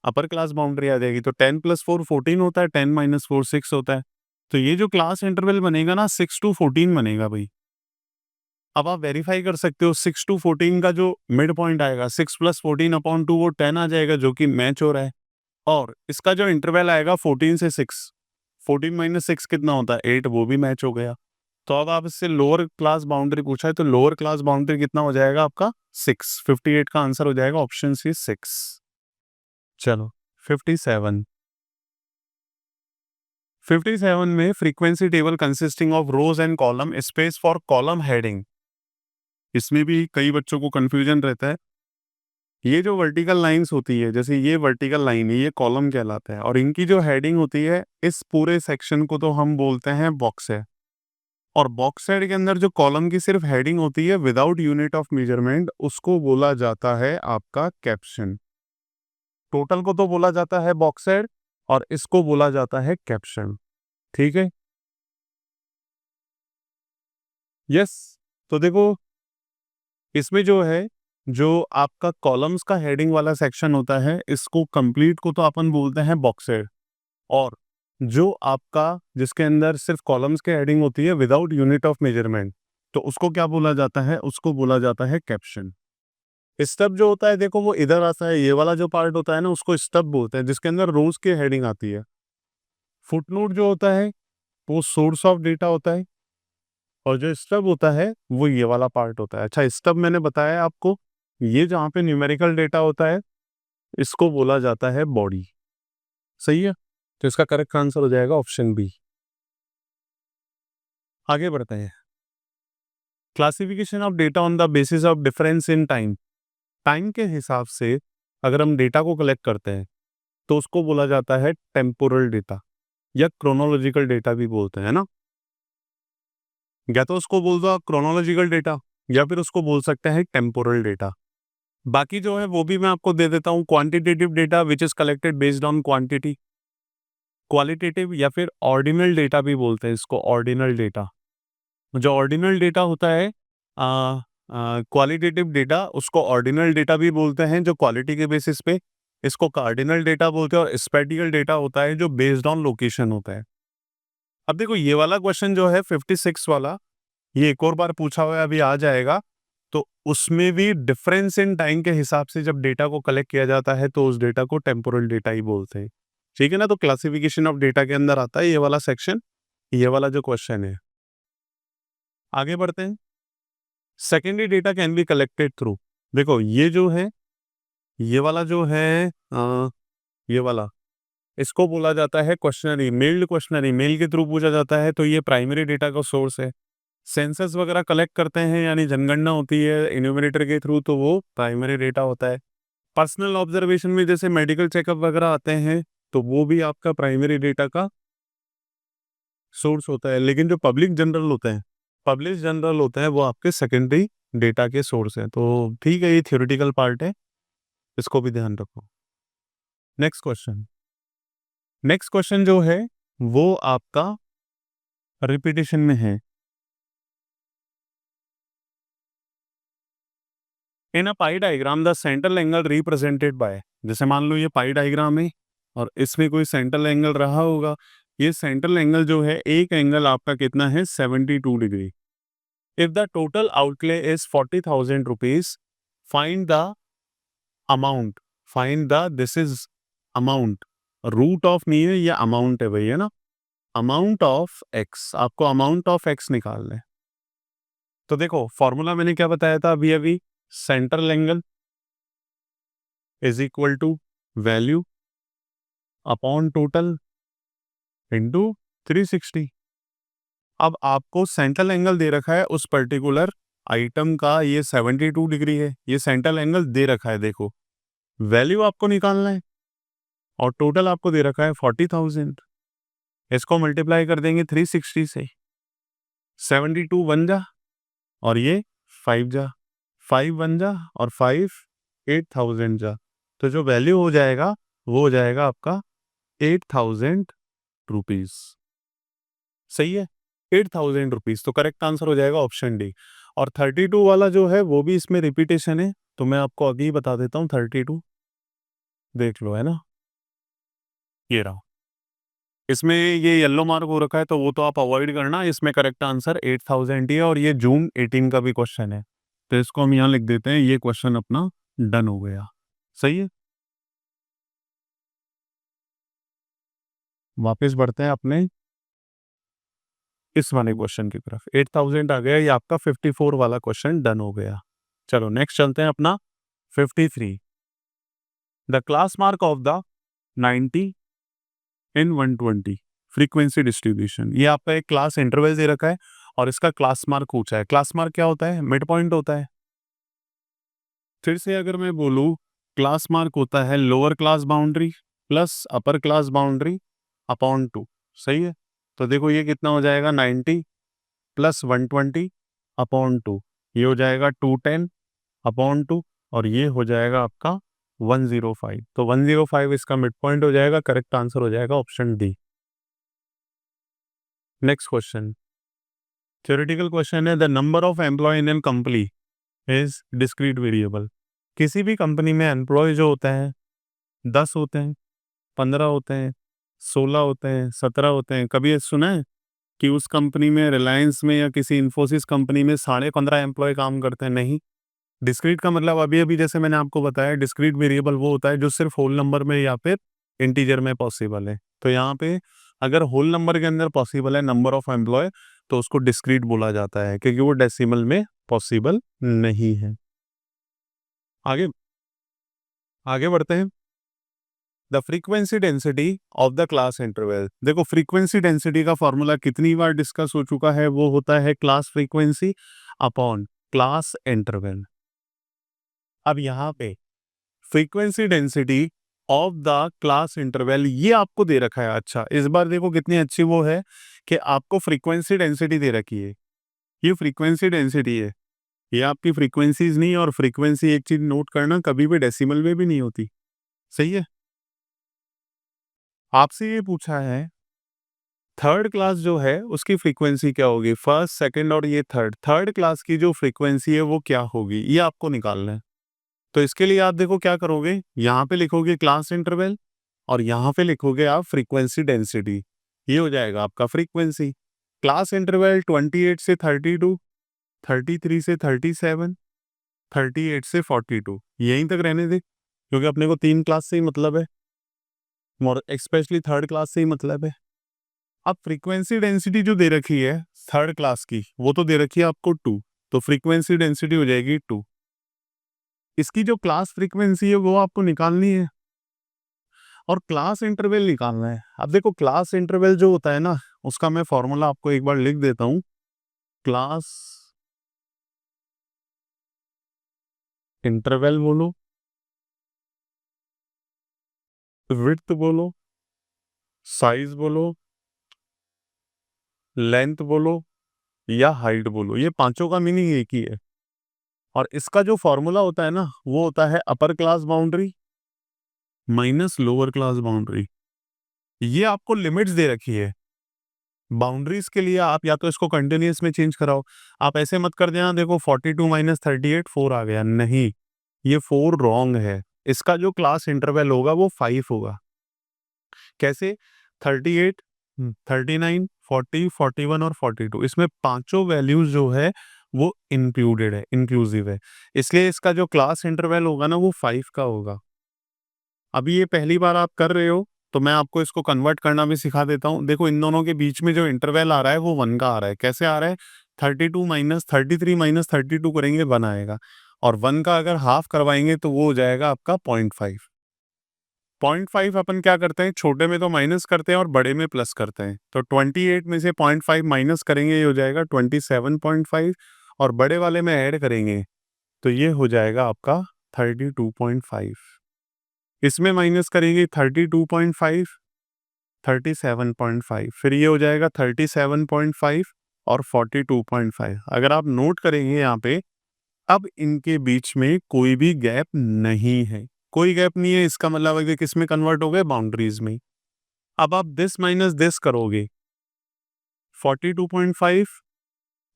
अपर क्लास बाउंड्री आ जाएगी। तो 10 + 4 14 होता है, 10 - 4 6 होता है। तो ये जो क्लास इंटरवल बनेगा ना 6 to 14 बनेगा भाई। अब आप वेरीफाई कर सकते हो 6 to 14 का जो मिड पॉइंट आएगा 6 + 14/2 वो 10 आ जाएगा जो कि मैच हो रहा है। और इसका जो इंटरवल आएगा 14 से 6, 14 - 6 कितना होता है 8, वो भी मैच हो गया। तो अब आप इससे लोअर क्लास बाउंड्री पूछा है तो लोअर क्लास बाउंड्री कितना हो जाएगा आपका 6। 58 का आंसर हो जाएगा ऑप्शन सी 6। चलो 57। 57 में frequency table consisting of rose and column space for column heading. इसमें भी कई बच्चों को कंफ्यूजन रहता है। ये जो वर्टिकल लाइंस होती है, जैसे ये वर्टिकल लाइन है, ये कॉलम कहलाता है और इनकी जो हेडिंग होती है इस पूरे सेक्शन को तो हम बोलते हैं बॉक्स है। और बॉक्स हेड के अंदर जो कॉलम की सिर्फ हेडिंग होती है विदाउट यूनिट ऑफ मेजरमेंट उसको बोला जाता है आपका कैप्शन। टोटल को तो बोला जाता है बॉक्स हेड और इसको बोला जाता है कैप्शन। ठीक है, यस। तो देखो इसमें जो है, जो आपका कॉलम्स का हेडिंग वाला सेक्शन होता है इसको कंप्लीट को तो अपन बोलते हैं बॉक्स हेड। और जो आपका जिसके अंदर सिर्फ कॉलम्स के हेडिंग होती है विदाउट यूनिट ऑफ मेजरमेंट तो उसको क्या बोला जाता है, उसको बोला जाता है कैप्शन। स्टब जो होता है देखो वो इधर आता है, ये वाला जो पार्ट होता है ना उसको स्टब बोलते हैं जिसके अंदर रोज की हेडिंग आती है। फुटनोट जो होता है वो सोर्स ऑफ डेटा होता है और जो स्टब होता है वो ये वाला पार्ट होता है। अच्छा, स्टब मैंने बताया आपको, ये जहाँ पे न्यूमेरिकल डेटा होता है इसको बोला जाता है बॉडी। सही है, तो इसका करेक्ट आंसर हो जाएगा ऑप्शन बी। आगे बढ़ते हैं। Classification of data on the basis of difference in time. Time के हिसाब से अगर हम डेटा को कलेक्ट करते हैं तो उसको बोला जाता है टेम्पोरल डेटा या क्रोनोलॉजिकल डेटा भी बोलते हैं ना। या तो उसको बोल दो क्रोनोलॉजिकल डेटा या फिर उसको बोल सकते हैं टेम्पोरल डेटा। बाकी जो है वो भी मैं आपको दे देता हूँ। Quantitative data which is collected based on quantity, qualitative या फिर ऑर्डिनल डेटा भी बोलते हैं इसको, ऑर्डिनल डेटा। जो ऑर्डिनल डेटा होता है क्वालिटेटिव डेटा उसको ऑर्डिनल डेटा भी बोलते हैं जो क्वालिटी के बेसिस पे, इसको कार्डिनल डेटा बोलते हैं। और स्पैटिकल डेटा होता है जो बेस्ड ऑन लोकेशन होता है। अब देखो ये वाला क्वेश्चन जो है 56 वाला, ये एक और बार पूछा हुआ है, अभी आ जाएगा। तो उसमें भी डिफरेंस इन टाइम के हिसाब से जब डेटा को कलेक्ट किया जाता है तो उस डेटा को टेम्पोरल डेटा ही बोलते हैं। ठीक है ना, तो क्लासिफिकेशन ऑफ डेटा के अंदर आता है ये वाला सेक्शन, ये वाला जो क्वेश्चन है। आगे बढ़ते हैं। Secondary data can be collected through. देखो ये जो है, ये वाला जो है ये वाला, इसको बोला जाता है क्वेश्चनरी, मेल्ड क्वेश्चनरी, मेल के थ्रू पूछा जाता है तो ये प्राइमरी डेटा का सोर्स है। सेंसस वगैरह कलेक्ट करते हैं यानी जनगणना होती है इन्यूमरेटर के थ्रू तो वो प्राइमरी डेटा होता है। पर्सनल ऑब्जर्वेशन में जैसे मेडिकल चेकअप वगैरह आते हैं तो वो भी आपका प्राइमरी डेटा का सोर्स होता है। लेकिन जो पब्लिक जनरल होते हैं वो आपके सेकेंडरी डेटा के सोर्स हैं। तो ठीक है, ये थ्योरेटिकल पार्ट है, इसको भी ध्यान रखो। Next question. नेक्स्ट क्वेश्चन जो है वो आपका रिपीटेशन में है। In a pie diagram the central angle represented by, जैसे मान लो ये पाई डायग्राम है और इसमें कोई सेंट्रल एंगल रहा होगा। ये सेंट्रल एंगल जो है, एक एंगल आपका कितना है 72 degree. If the total outlay is 40,000 rupees, find the amount, find the, this is amount, root of नहीं है, ये अमाउंट है भैया ना, अमाउंट ऑफ एक्स, आपको अमाउंट ऑफ एक्स निकालना है। तो देखो फॉर्मूला मैंने क्या बताया था अभी अभी, central angle is equal to value upon total into 360। अब आपको सेंट्रल एंगल दे रखा है उस पर्टिकुलर आइटम का, ये 72 डिग्री है, ये सेंट्रल एंगल दे रखा है। देखो वैल्यू आपको निकालना है और टोटल आपको दे रखा है 40,000। इसको मल्टीप्लाई कर देंगे 360 से, 72 वन जा और ये 5 जा, 5 वन जा और 5 8,000 जा। तो जो वैल्यू हो जाएगा वो हो जाएगा आपका 8,000 रुपीज। सही है, 8,000 रुपीज। तो करेक्ट आंसर हो जाएगा ऑप्शन डी। और 32 वाला जो है वो भी इसमें रिपीटेशन है, तो मैं आपको अभी ही बता देता हूँ। 32 देख लो, है ना, ये रहा। इसमें ये येलो मार्क हो रखा है तो वो तो आप अवॉइड करना। इसमें करेक्ट आंसर 8,000 ही है, और ये जून 18 का भी क्वेश्चन है, तो इसको हम यहाँ लिख देते हैं। ये क्वेश्चन अपना डन हो गया। सही है, वापस बढ़ते हैं अपने इस वाले क्वेश्चन की तरफ। 8,000 आ गया, ये आपका 54 वाला क्वेश्चन डन हो गया। चलो नेक्स्ट चलते हैं अपना 53। The class mark of the 90 in 120 frequency distribution. ये आपका एक क्लास इंटरवल दे रखा है और इसका क्लास मार्क पूछा है। क्लास मार्क क्या होता है? मिड पॉइंट होता है। फिर से अगर मैं बोलूं, क्लास मार्क होता है lower class boundary plus upper class boundary upon 2। सही है, तो देखो ये कितना हो जाएगा, 90 प्लस 120 अपॉन 2, ये हो जाएगा 210 अपॉन 2, और ये हो जाएगा आपका 105। तो 105 इसका मिड पॉइंट हो जाएगा। करेक्ट आंसर हो जाएगा option D. Next question, theoretical question है, the number of employ in an company is discrete variable. किसी भी कंपनी में एम्प्लॉय जो होते हैं 10 होते हैं, 15 होते हैं, 16 होते हैं, 17 होते हैं। कभी ये सुना है कि उस कंपनी में, रिलायंस में या किसी इन्फोसिस कंपनी में 15.5 एम्प्लॉय काम करते हैं? नहीं। डिस्क्रीट का मतलब अभी अभी जैसे मैंने आपको बताया, डिस्क्रीट वेरिएबल वो होता है जो सिर्फ होल नंबर में या फिर इंटीजर में पॉसिबल है। तो यहाँ पे अगर होल नंबर के अंदर पॉसिबल है नंबर ऑफ एम्प्लॉय, तो उसको डिस्क्रीट बोला जाता है, क्योंकि वो डेसिमल में पॉसिबल नहीं है। आगे आगे बढ़ते हैं। The frequency density of the class interval. देखो फ्रीक्वेंसी डेंसिटी का फॉर्मूला कितनी बार डिस्कस हो चुका है, वो होता है class frequency upon class interval. अब यहाँ पे frequency density of the class interval ये आपको दे रखा है। अच्छा, इस बार देखो कितनी अच्छी वो है कि आपको फ्रीक्वेंसी डेंसिटी दे रखी है। ये फ्रीक्वेंसी डेंसिटी है, ये आपकी फ्रीक्वेंसीज नहीं। और फ्रीक्वेंसी एक चीज नोट करना, कभी भी डेसिमल में भी नहीं होती। सही है, आपसे ये पूछा है थर्ड क्लास जो है उसकी फ्रीक्वेंसी क्या होगी, फर्स्ट सेकंड और ये थर्ड क्लास की जो फ्रीक्वेंसी है वो क्या होगी, ये आपको निकालना है। तो इसके लिए आप देखो क्या करोगे, यहाँ पे लिखोगे क्लास इंटरवल और यहाँ पे लिखोगे आप फ्रीक्वेंसी डेंसिटी। ये हो जाएगा आपका फ्रीक्वेंसी। क्लास इंटरवल 28 से 32, 33 से 37, 38 से 42, यहीं तक रहने दे, क्योंकि अपने को 3 क्लास से ही मतलब है, और स्पेशली थर्ड क्लास से ही मतलब है। अब फ्रीक्वेंसी डेंसिटी जो दे रखी है थर्ड क्लास की, वो तो दे रखी है आपको 2, तो फ्रीक्वेंसी डेंसिटी हो जाएगी 2। इसकी जो क्लास फ्रीक्वेंसी है वो आपको निकालनी है, और क्लास इंटरवल निकालना है। अब देखो क्लास इंटरवल जो होता है ना, उसका मैं फॉर्मूला आपको एक बार लिख देता हूं। क्लास इंटरवल बोलो, विड्थ बोलो, साइज बोलो, लेंथ बोलो, या हाइट बोलो, ये पांचों का मीनिंग एक ही है। और इसका जो फॉर्मूला होता है ना, वो होता है upper class boundary minus lower class boundary. ये आपको लिमिट्स दे रखी है बाउंड्रीज के लिए। आप या तो इसको कंटिन्यूस में चेंज कराओ, आप ऐसे मत कर देना देखो 42 माइनस 38 4 आ गया, नहीं, ये 4 रॉन्ग है। इसका जो क्लास इंटरवल होगा वो 5 होगा। कैसे? 38, 39, 40, 41 और 42, इसमें पांचों वैल्यूज जो है वो इंक्लूडेड है, इंक्लूसिव है। इसलिए इसका जो क्लास इंटरवल होगा ना वो 5 का होगा। अभी ये पहली बार आप कर रहे हो तो मैं आपको इसको कन्वर्ट करना भी सिखा देता हूँ। देखो इन दोनों के बीच में जो इंटरवल आ रहा है वो 1 का आ रहा है। कैसे आ रहा है? 32 माइनस 33 माइनस 32 करेंगे 1 आएगा, और 1 का अगर हाफ करवाएंगे तो वो हो जाएगा आपका 0.5। 0.5 अपन क्या करते हैं, छोटे में तो माइनस करते हैं और बड़े में प्लस करते हैं। तो 28 में से 0.5 माइनस करेंगे, ये हो जाएगा 27.5, और बड़े वाले में ऐड करेंगे तो ये हो जाएगा आपका 32.5। इसमें माइनस करेंगे 32.5, 37.5, फिर ये हो जाएगा 37.5 और 42.5। अगर आप नोट करेंगे यहाँ पे, अब इनके बीच में कोई भी गैप नहीं है, कोई गैप नहीं है, इसका मतलब है कि किस में कन्वर्ट हो गए, बाउंड्रीज में। अब आप दिस माइनस दिस करोगे, 42.5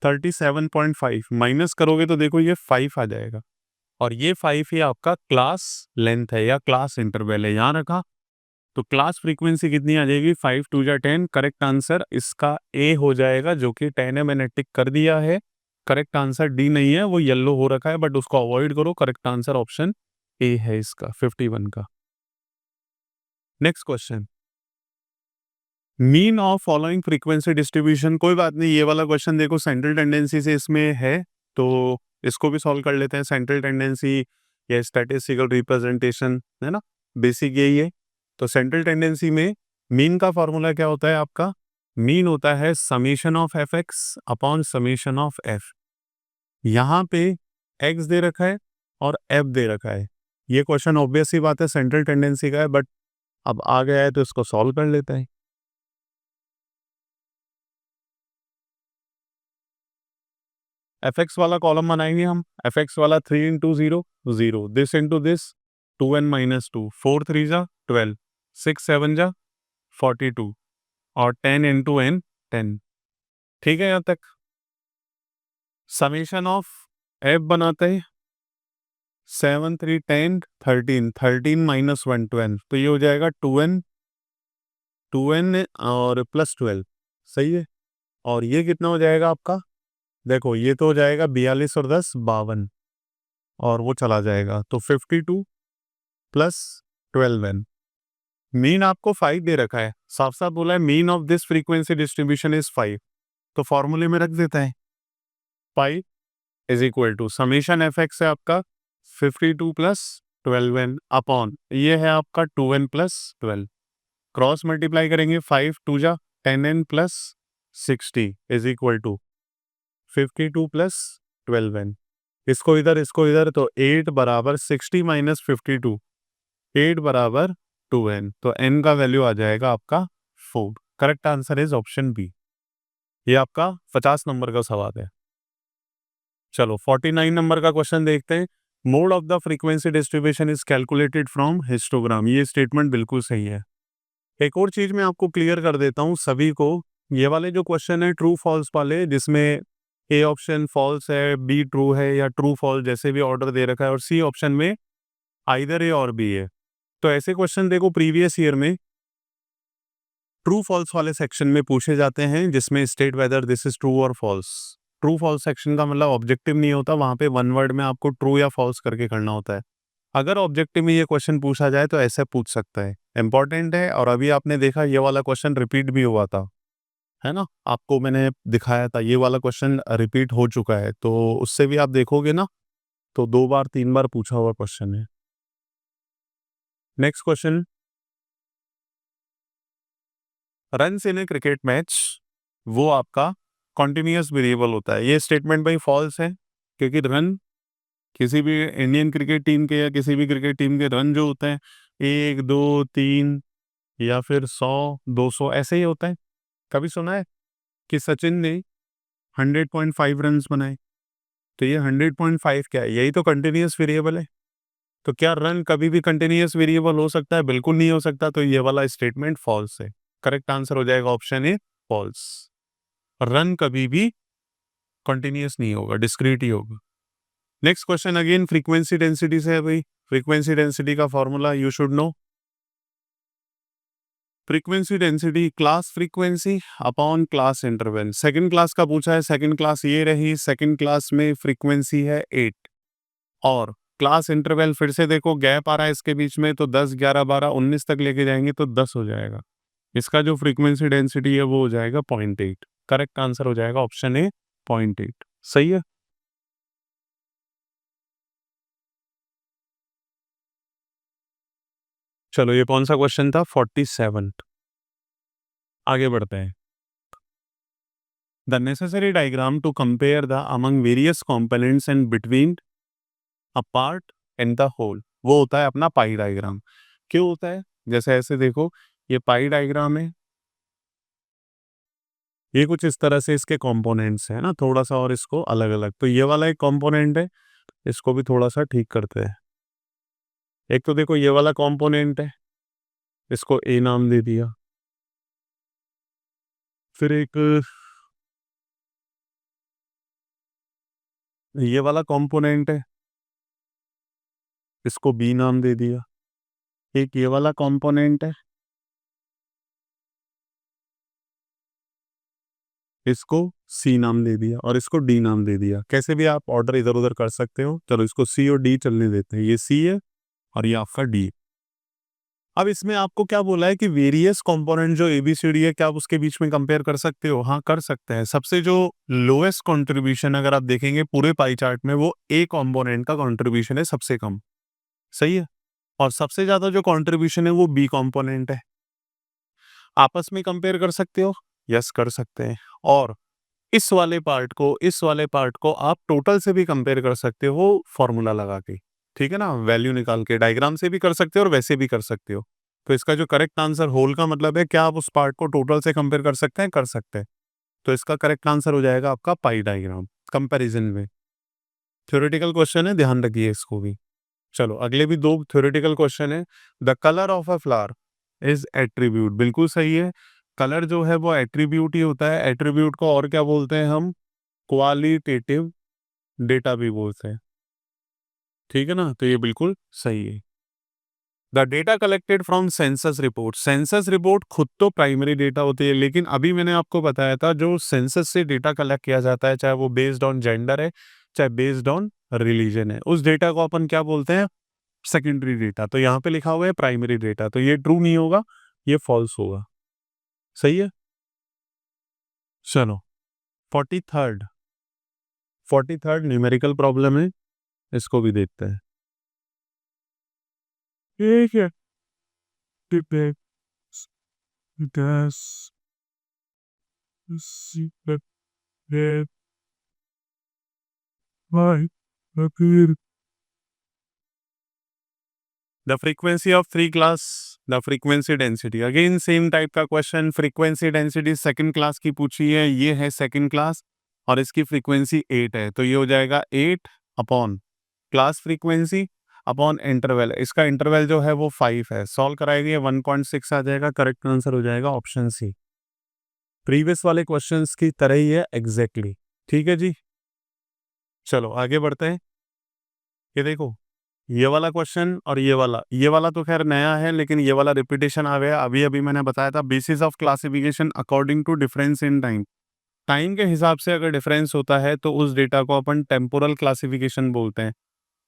37.5 माइनस करोगे तो देखो ये 5 आ जाएगा, और ये 5 ही आपका क्लास लेंथ है या क्लास इंटरवल है, यहाँ रखा। तो क्लास फ्रीक्वेंसी कितनी आ जाएगी, 5 2 जा 10। करेक्ट आंसर इसका ए हो जाएगा, जो कि 10 है, मैंने टिक कर दिया है। करेक्ट आंसर डी नहीं है, वो येलो हो रखा है, बट उसको अवॉइड करो। करेक्ट आंसर ऑप्शन ए है इसका, 51 का। Next question, mean of following frequency distribution. कोई बात नहीं, ये वाला क्वेश्चन देखो सेंट्रल टेंडेंसी से इसमें है, तो इसको भी सॉल्व कर लेते हैं। सेंट्रल टेंडेंसी या स्टैटिस्टिकल रिप्रेजेंटेशन है ना, बेसिक यही है। तो सेंट्रल टेंडेंसी में मीन का फॉर्मूला क्या होता है आपका, मीन होता है summation of F x upon summation of F. यहाँ पे एक्स दे रखा है और एफ दे रखा है। ये क्वेश्चन ऑब्वियस ही बात है सेंट्रल टेंडेंसी का है, बट अब आ गया है तो इसको सॉल्व कर लेते हैं। एफ एक्स वाला कॉलम बनाएंगे हम, एफ एक्स वाला 3 into 0 0, this into this 2n-2, 4 3 जा 12, 6 7 जा 42, और 10 इंटू n 10। ठीक है यहाँ तक। समेशन ऑफ एफ बनाते हैं, 7 3 10 13, 13 माइनस 1 12, तो ये हो जाएगा 2n और प्लस 12। सही है। और ये कितना हो जाएगा आपका, देखो ये तो हो जाएगा 42 और 10 52, और वो चला जाएगा तो 52 प्लस 12n। मीन आपको 5 दे रखा है, साफ साफ बोला है mean of this frequency distribution is 5, तो फॉर्मूले में रख देता है 5 is equal to summation F X है आपका 52 प्लस 12n अपॉन ये है आपका 2n प्लस 12, क्रॉस मल्टीप्लाई करेंगे 5 2 जा 10n plus 60 is equal to 52 plus 12n। इसको इधर तो 8 बराबर 60 माइनस 52, 8 बराबर 2n, तो n का वैल्यू आ जाएगा आपका 4। Correct answer is option B. ये आपका 50 नंबर का सवाल है। चलो 49 नंबर का क्वेश्चन देखते हैं। Mode of the frequency distribution is calculated from histogram. ये स्टेटमेंट बिल्कुल सही है। एक और चीज मैं आपको क्लियर कर देता हूं सभी को, ये वाले जो क्वेश्चन है ट्रू फॉल्स वाले, जिसमें ए ऑप्शन फॉल्स है, बी ट्रू है, या ट्रू फॉल्स जैसे भी ऑर्डर दे रखा है, और सी ऑप्शन में आइदर ए और बी है, तो ऐसे क्वेश्चन देखो प्रीवियस ईयर में ट्रू फॉल्स वाले सेक्शन में पूछे जाते हैं, जिसमें state whether this is true और फॉल्स। ट्रू फॉल्स सेक्शन का मतलब ऑब्जेक्टिव नहीं होता, वहां पे वन वर्ड में आपको ट्रू या फॉल्स करके करना होता है। अगर ऑब्जेक्टिव में ये क्वेश्चन पूछा जाए तो ऐसे पूछ सकता है, इंपॉर्टेंट है। और अभी आपने देखा ये वाला क्वेश्चन रिपीट भी हुआ था, है ना, आपको मैंने दिखाया था ये वाला क्वेश्चन रिपीट हो चुका है, तो उससे भी आप देखोगे ना, तो 2 बार 3 बार पूछा हुआ क्वेश्चन है। Next question, runs in A cricket match, वो आपका कॉन्टिन्यूस वेरिएबल होता है। ये स्टेटमेंट भाई फॉल्स है, क्योंकि रन किसी भी इंडियन क्रिकेट टीम के या किसी भी क्रिकेट टीम के रन जो होते हैं 1 2 3 या फिर 100 200 ऐसे ही होता है। कभी सुना है कि सचिन ने 100.5 रन बनाए, तो ये 100.5 क्या है, यही तो कंटिन्यूस वेरिएबल है। तो क्या रन कभी भी कंटिन्यूस वेरिएबल हो सकता है, बिल्कुल नहीं हो सकता, तो ये वाला स्टेटमेंट फॉल्स है। करेक्ट आंसर हो जाएगा ऑप्शन ए फॉल्स। रन कभी भी कंटिन्यूस नहीं होगा, डिस्क्रीट ही होगा। Next question again frequency density से है भाई। फ्रीक्वेंसी डेंसिटी का formula you should know. Frequency density class frequency upon class interval. Second class का पूछा है, सेकंड क्लास ये रही, सेकंड क्लास में फ्रीक्वेंसी है 8, और क्लास इंटरवल फिर से देखो गैप आ रहा है इसके बीच में, तो 10 11 12 19 तक लेके जाएंगे तो 10 हो जाएगा। इसका जो फ्रीक्वेंसी डेंसिटी है वो हो जाएगा 0.8। करेक्ट आंसर हो जाएगा ऑप्शन ए 0.8। सही है। चलो ये कौन सा क्वेश्चन था, 47। आगे बढ़ते हैं। The necessary diagram to compare the among various components and between a part and the whole, वो होता है अपना पाई डायग्राम। क्यों होता है, जैसे ऐसे देखो ये पाई डायग्राम है, ये कुछ इस तरह से इसके कंपोनेंट्स है ना, थोड़ा सा और इसको अलग अलग, तो ये वाला एक कंपोनेंट है, इसको भी थोड़ा सा ठीक करते हैं। एक तो देखो ये वाला कंपोनेंट है, इसको ए नाम दे दिया। फिर एक ये वाला कंपोनेंट है, इसको बी नाम दे दिया। एक ये वाला कंपोनेंट है, इसको सी नाम दे दिया और इसको डी नाम दे दिया। कैसे भी आप ऑर्डर इधर उधर कर सकते हो। चलो इसको सी और डी चलने देते हैं। ये सी है और ये आपका डी। अब इसमें आपको क्या बोला है कि वेरियस कंपोनेंट जो एबीसीडी है, क्या आप उसके बीच में कंपेयर कर सकते हो? हाँ, कर सकते हैं। सबसे जो लोएस्ट कंट्रीब्यूशन अगर आप देखेंगे पूरे पाई चार्ट में, वो ए कंपोनेंट का कंट्रीब्यूशन है सबसे कम। सही है। और सबसे ज्यादा जो कंट्रीब्यूशन है वो बी कंपोनेंट है। आपस में कंपेयर कर सकते हो? यस, कर सकते हैं। और इस वाले पार्ट को आप टोटल से भी कंपेयर कर सकते हो फॉर्मूला लगा के। ठीक है ना, वैल्यू निकाल के डायग्राम से भी कर सकते हो और वैसे भी कर सकते हो। तो इसका जो करेक्ट आंसर, होल का मतलब है क्या आप उस पार्ट को टोटल से कंपेयर कर सकते हैं? कर सकते हैं। तो इसका करेक्ट आंसर हो जाएगा आपका पाई डायग्राम कंपैरिजन में। थ्योरेटिकल क्वेश्चन है, ध्यान रखिए इसको भी। चलो अगले भी दो थ्योरेटिकल क्वेश्चन है। The colour of a flower is attribute. बिल्कुल सही है। कलर जो है वो एट्रीब्यूट ही होता है। एट्रीब्यूट को और क्या बोलते हैं हम? क्वालिटेटिव डेटा भी बोलते हैं। ठीक है ना, तो ये बिल्कुल सही है। The data collected from census report. Census report खुद तो प्राइमरी डेटा होती है, लेकिन अभी मैंने आपको बताया था जो सेंसस से डेटा कलेक्ट किया जाता है, चाहे वो बेस्ड ऑन जेंडर है, चाहे बेस्ड ऑन रिलीजन है, उस डेटा को अपन क्या बोलते हैं? Secondary data. तो यहाँ पे लिखा हुआ है प्राइमरी डेटा, तो ये ट्रू नहीं होगा, ये फॉल्स होगा। सही है। चलो 43rd 43rd न्यूमेरिकल प्रॉब्लम है, इसको भी देखते हैं। ठीक है। The frequency of three class, the frequency density. Again same type का question. Frequency density second class की पूछी है, ये है सेकंड क्लास और इसकी फ्रीक्वेंसी 8 है, तो ये हो जाएगा 8 upon class frequency upon interval. इसका इंटरवल जो है वो 5 है। सॉल्व कराएंगे 1.6 आ जाएगा। करेक्ट आंसर हो जाएगा ऑप्शन सी। प्रीवियस वाले क्वेश्चंस की तरह ही है एग्जैक्टली। ठीक है जी, चलो आगे बढ़ते हैं। ये देखो, ये वाला क्वेश्चन और ये वाला तो खैर नया है, लेकिन ये वाला रिपीटेशन आ गया। अभी अभी मैंने बताया था basis of classification according to difference in time. Time के हिसाब से अगर डिफरेंस होता है तो उस डेटा को अपन टेम्पोरल क्लासिफिकेशन बोलते हैं।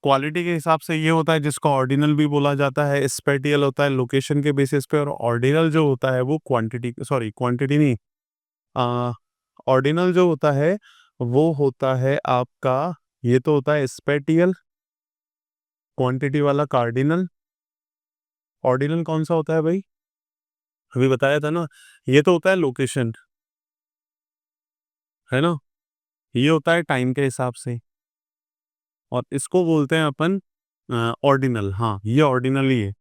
क्वालिटी के हिसाब से ये होता है, जिसको ऑर्डिनल भी बोला जाता है। स्पेटियल होता है लोकेशन के बेसिस पे, और ऑर्डिनल जो होता है वो क्वांटिटी नहीं, ऑर्डिनल जो होता है वो होता है आपका, ये तो होता है स्पेटियल, क्वांटिटी वाला कार्डिनल। ऑर्डिनल कौन सा होता है भाई? अभी बताया था ना, ये तो होता है लोकेशन, है ना। ये होता है टाइम के हिसाब से, और इसको बोलते हैं अपन ऑर्डिनल। हाँ, ये ऑर्डिनल ही है।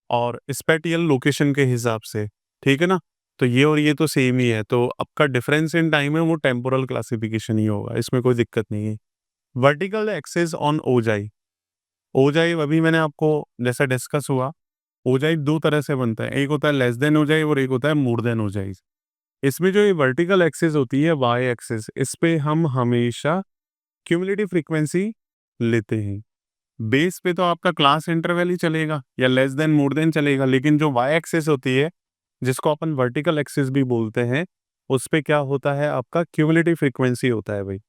और स्पेटियल लोकेशन के हिसाब से। ठीक है ना, तो ये और ये तो सेम ही है, तो आपका डिफरेंस इन टाइम है वो टेम्पोरल क्लासिफिकेशन ही होगा, इसमें कोई दिक्कत नहीं है। Vertical axes on ogive. Ogive अभी मैंने आपको जैसा डिस्कस हुआ, ओजाई दो तरह से बनता है। एक होता है लेस देन ओजाई और एक होता है मोर देन ओजाई। इसमें जो ये वर्टिकल एक्सिस होती है, वाई एक्सिस, इस पे हम हमेशा क्यूमुलेटिव फ्रीक्वेंसी लेते हैं। बेस पे तो आपका क्लास इंटरवल ही चलेगा या लेस देन मोर देन चलेगा, लेकिन जो वाई एक्सिस होती है, जिसको अपन वर्टिकल एक्सिस भी बोलते हैं, उस पे क्या होता है? आपका क्यूमुलेटिव फ्रीक्वेंसी होता है भाई।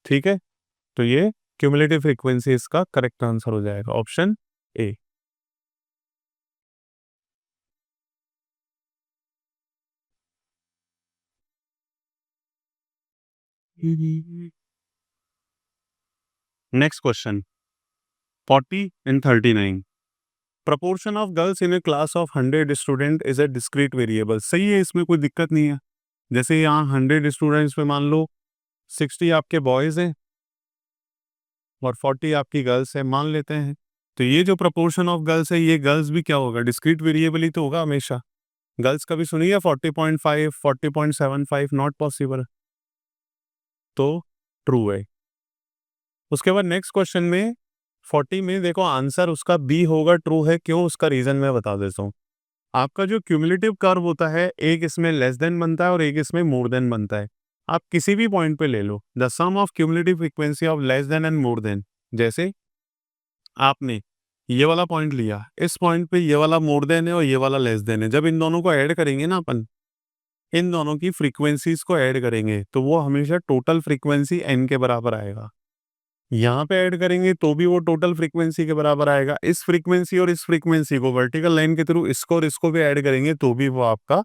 ठीक है, तो ये क्यूमुलेटिव फ्रीक्वेंसी इसका करेक्ट आंसर हो जाएगा option A. Next question 40 and 39। Proportion of girls in A class of 100 student is a discrete variable. सही है, इसमें कोई दिक्कत नहीं है। जैसे यहाँ 100 स्टूडेंट्स में मान लो 60 आपके बॉयज हैं और 40 आपकी गर्ल्स है, मान लेते हैं। तो ये जो प्रपोर्शन ऑफ गर्ल्स है, ये गर्ल्स भी क्या होगा? डिस्क्रीट वेरिएबल ही तो होगा हमेशा। गर्ल्स कभी सुनी है 40.5, 40.75? Not possible. तो ट्रू है। उसके बाद नेक्स्ट क्वेश्चन में 40 में देखो आंसर उसका बी होगा, ट्रू है। क्यों? उसका रीजन मैं बता देता हूँ। आपका जो क्यूमुलेटिव कर्व होता है, एक इसमें लेस देन बनता है और एक इसमें मोर देन बनता है। आप किसी भी पॉइंट पे ले लो, the sum of cumulative frequency of less than and more than. जैसे आपने ये वाला पॉइंट लिया, इस पॉइंट पे ये वाला मोर देन है और ये वाला लेस देन है। जब इन दोनों को ऐड करेंगे ना अपन, इन दोनों की फ्रीक्वेंसीज को ऐड करेंगे तो वो हमेशा टोटल फ्रीक्वेंसी एन के बराबर आएगा। यहाँ पे ऐड करेंगे तो भी वो टोटल फ्रीक्वेंसी के बराबर आएगा। इस फ्रीक्वेंसी और इस फ्रीक्वेंसी को वर्टिकल लाइन के थ्रू इसको और इसको भी ऐड करेंगे तो भी वो आपका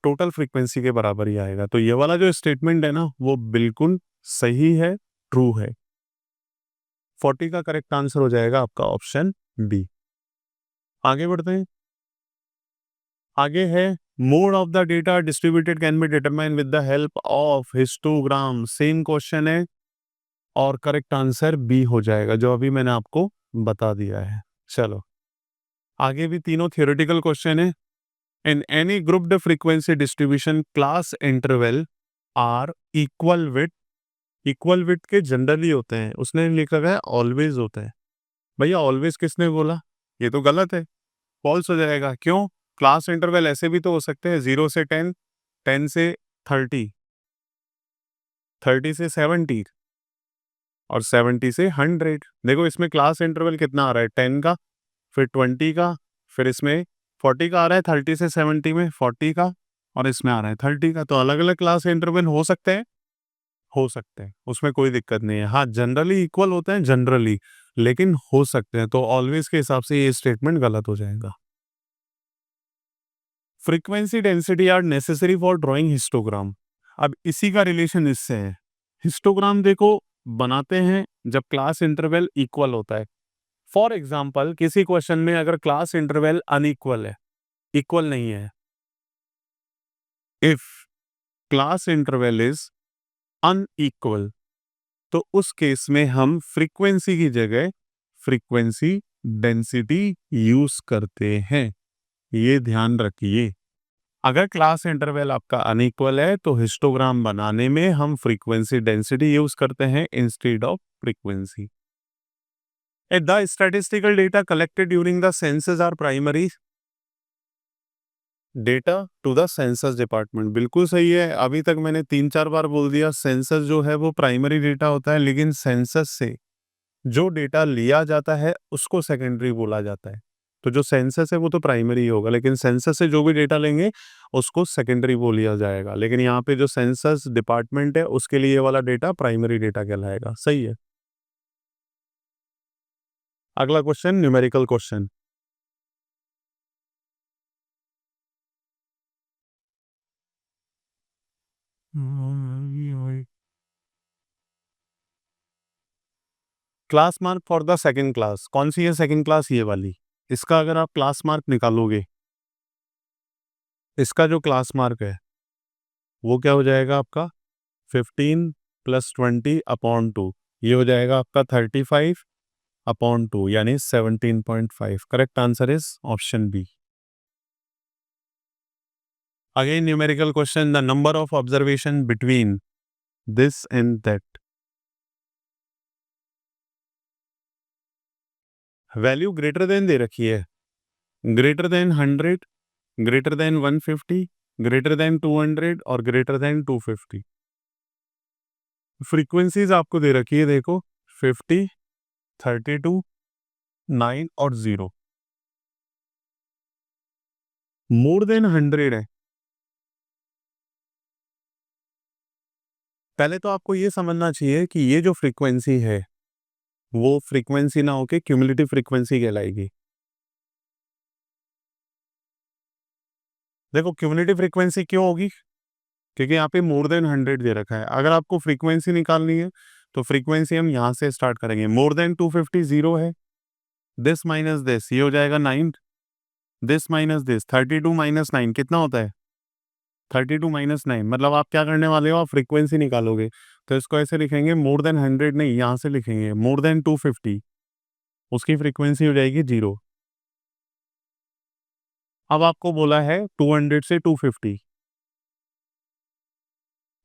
टोटल फ्रीक्वेंसी के बराबर ही आएगा। तो ये वाला जो स्टेटमेंट है ना, वो बिल्कुल सही है, ट्रू है। 40 का करेक्ट आंसर हो जाएगा आपका ऑप्शन बी। आगे बढ़ते हैं। आगे है mode of the data distributed can be determine with the help of histogram. Same question है और करेक्ट आंसर बी हो जाएगा, जो अभी मैंने आपको बता दिया है। चलो आगे भी तीनों थियोरेटिकल क्वेश्चन है। In any grouped frequency distribution class interval are equal with के जनरली होते हैं। उसने लिखा है ऑलवेज होते हैं। भैया ऑलवेज किसने बोला? ये तो गलत है, फॉल्स हो जाएगा। क्यों? क्लास इंटरवल ऐसे भी तो हो सकते हैं, 0 से 10, 10 से 30, 30 से 70 और 70 से 100। देखो इसमें क्लास इंटरवल कितना आ रहा है, 10 का, फिर 20 का, फिर इसमें 40 का आ रहा है, 30 से 70 में 40 का, और इसमें आ रहा है 30 का। तो अलग अलग क्लास इंटरवल हो सकते हैं, हो सकते हैं, उसमें कोई दिक्कत नहीं है। हाँ, जनरली इक्वल होते हैं जनरली, लेकिन हो सकते हैं। तो ऑलवेज के हिसाब से ये स्टेटमेंट गलत हो जाएगा। Frequency density are necessary for drawing histogram. अब इसी का रिलेशन इससे है। हिस्टोग्राम देखो बनाते हैं जब क्लास इंटरवल इक्वल होता है। फॉर एग्जाम्पल किसी क्वेश्चन में अगर क्लास इंटरवल अनइक्वल है, इक्वल नहीं है, if class interval is unequal, तो उस केस में हम फ्रीक्वेंसी की जगह फ्रीक्वेंसी डेंसिटी यूज करते हैं। ये ध्यान रखिए। अगर क्लास इंटरवल आपका अनइक्वल है तो हिस्टोग्राम बनाने में हम फ्रीक्वेंसी डेंसिटी यूज करते हैं instead of frequency. The statistical data collected during the census are primary data to the census department. बिल्कुल सही है। अभी तक मैंने 3-4 बार बोल दिया, सेंसस जो है वो प्राइमरी डेटा होता है, लेकिन सेंसस से जो डेटा लिया जाता है उसको सेकेंडरी बोला जाता है। तो जो सेंसस है वो तो प्राइमरी होगा, लेकिन सेंसस से जो भी डेटा लेंगे उसको सेकेंडरी बोल लिया जाएगा। लेकिन यहाँ पे जो सेंसस डिपार्टमेंट है उसके लिए ये वाला डेटा प्राइमरी डेटा कहलाएगा। सही है। अगला question numerical question. Class mark for the second class. कौन सी है सेकंड क्लास? ये वाली। इसका अगर आप क्लास मार्क निकालोगे, इसका जो क्लास मार्क है वो क्या हो जाएगा आपका 15 + 20/2। ये हो जाएगा आपका 35/2 यानी 17.5। Correct answer is option B. Again numerical question, the number of observation between this and that. Value greater than they रखी है, greater than 100, greater than 150, greater than 200 और ग्रेटर देन 250। फ्रीक्वेंसीज आपको दे रखी है, देखो 50, 32, 9 और 0। मोर देन 100 है। पहले तो आपको ये समझना चाहिए कि ये जो फ्रीक्वेंसी है वो फ्रीक्वेंसी ना होके क्यूमुलेटिव फ्रीक्वेंसी कहलाएगी। देखो क्यूमुलेटिव फ्रीक्वेंसी क्यों होगी? क्योंकि यहाँ पे मोर देन 100 दे रखा है। अगर आपको फ्रीक्वेंसी निकालनी है तो फ्रीक्वेंसी हम यहाँ से स्टार्ट करेंगे। मोर देन 250 0 है, दिस माइनस दिस ये हो जाएगा 9, दिस माइनस दिस 32 - 9 कितना होता है 32 - 9। मतलब आप क्या करने वाले हो, आप फ्रीक्वेंसी निकालोगे। तो इसको ऐसे लिखेंगे, मोर देन 100 नहीं, यहाँ से लिखेंगे मोर देन 250, उसकी फ्रीक्वेंसी हो जाएगी 0। अब आपको बोला है 200 से 250,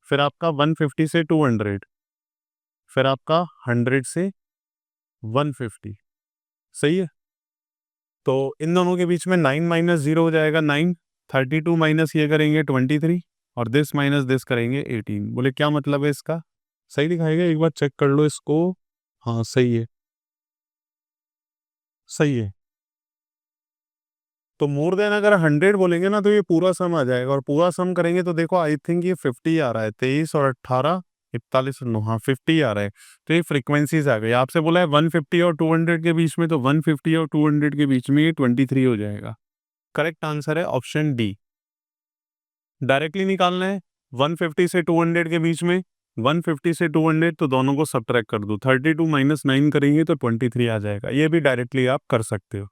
फिर आपका 150 से 200, फिर आपका 100 से 150। सही है। तो इन दोनों के बीच में 9 माइनस 0 हो जाएगा 9, 32 माइनस ये करेंगे 23 और दिस माइनस दिस करेंगे 18। बोले क्या मतलब है इसका? सही दिखाएगा, एक बार चेक कर लो इसको। हाँ सही है, सही है। तो मोर देन अगर 100 बोलेंगे ना तो ये पूरा सम आ जाएगा, और पूरा सम करेंगे तो देखो आई थिंक ये 50 आ रहा है, 23 और 18 41 और 9, हाँ 50 आ रहा है। तो ये फ्रीक्वेंसीज आ गई। आपसे बोला है 150 और 200 के बीच में, तो 150 और 200 के बीच में ये 23 हो जाएगा। करेक्ट आंसर है ऑप्शन डी। डायरेक्टली निकालना है 150 से 200 के बीच में, 150 से 200 तो दोनों को सब्ट्रैक्ट कर दो, 32 माइनस 9 करेंगे तो 23 आ जाएगा। ये भी डायरेक्टली आप कर सकते हो।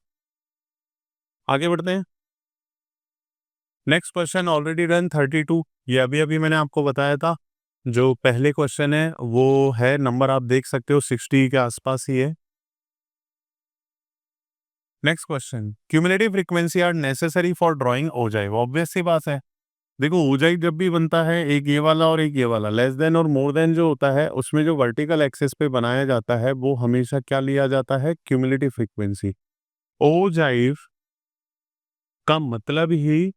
आगे बढ़ते हैं। Next question already done 32। ये अभी अभी मैंने आपको बताया था। जो पहले क्वेश्चन है वो है, नंबर आप देख सकते हो 60 के आसपास ही है। Next question, cumulative frequency are necessary for drawing ogive. Obvious सी बात है। देखो ओजाई जब भी बनता है, एक ये वाला और एक ये वाला, लेस देन और मोर देन जो होता है, उसमें जो वर्टिकल एक्सिस पे बनाया जाता है वो हमेशा क्या लिया जाता है? Cumulative frequency. ओजाइव का मतलब ही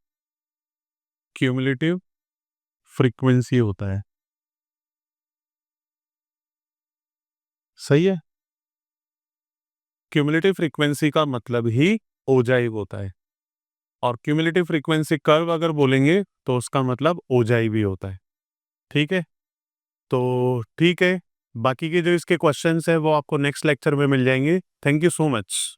क्यूमुलेटिव फ्रीक्वेंसी होता है। सही है। क्यूमुलेटिव फ्रीक्वेंसी का मतलब ही ओजाइव होता है, और क्यूमुलेटिव फ्रीक्वेंसी कर्व अगर बोलेंगे तो उसका मतलब ओजाई भी होता है। ठीक है। तो ठीक है, बाकी के जो इसके क्वेश्चंस है वो आपको नेक्स्ट लेक्चर में मिल जाएंगे। Thank you so much.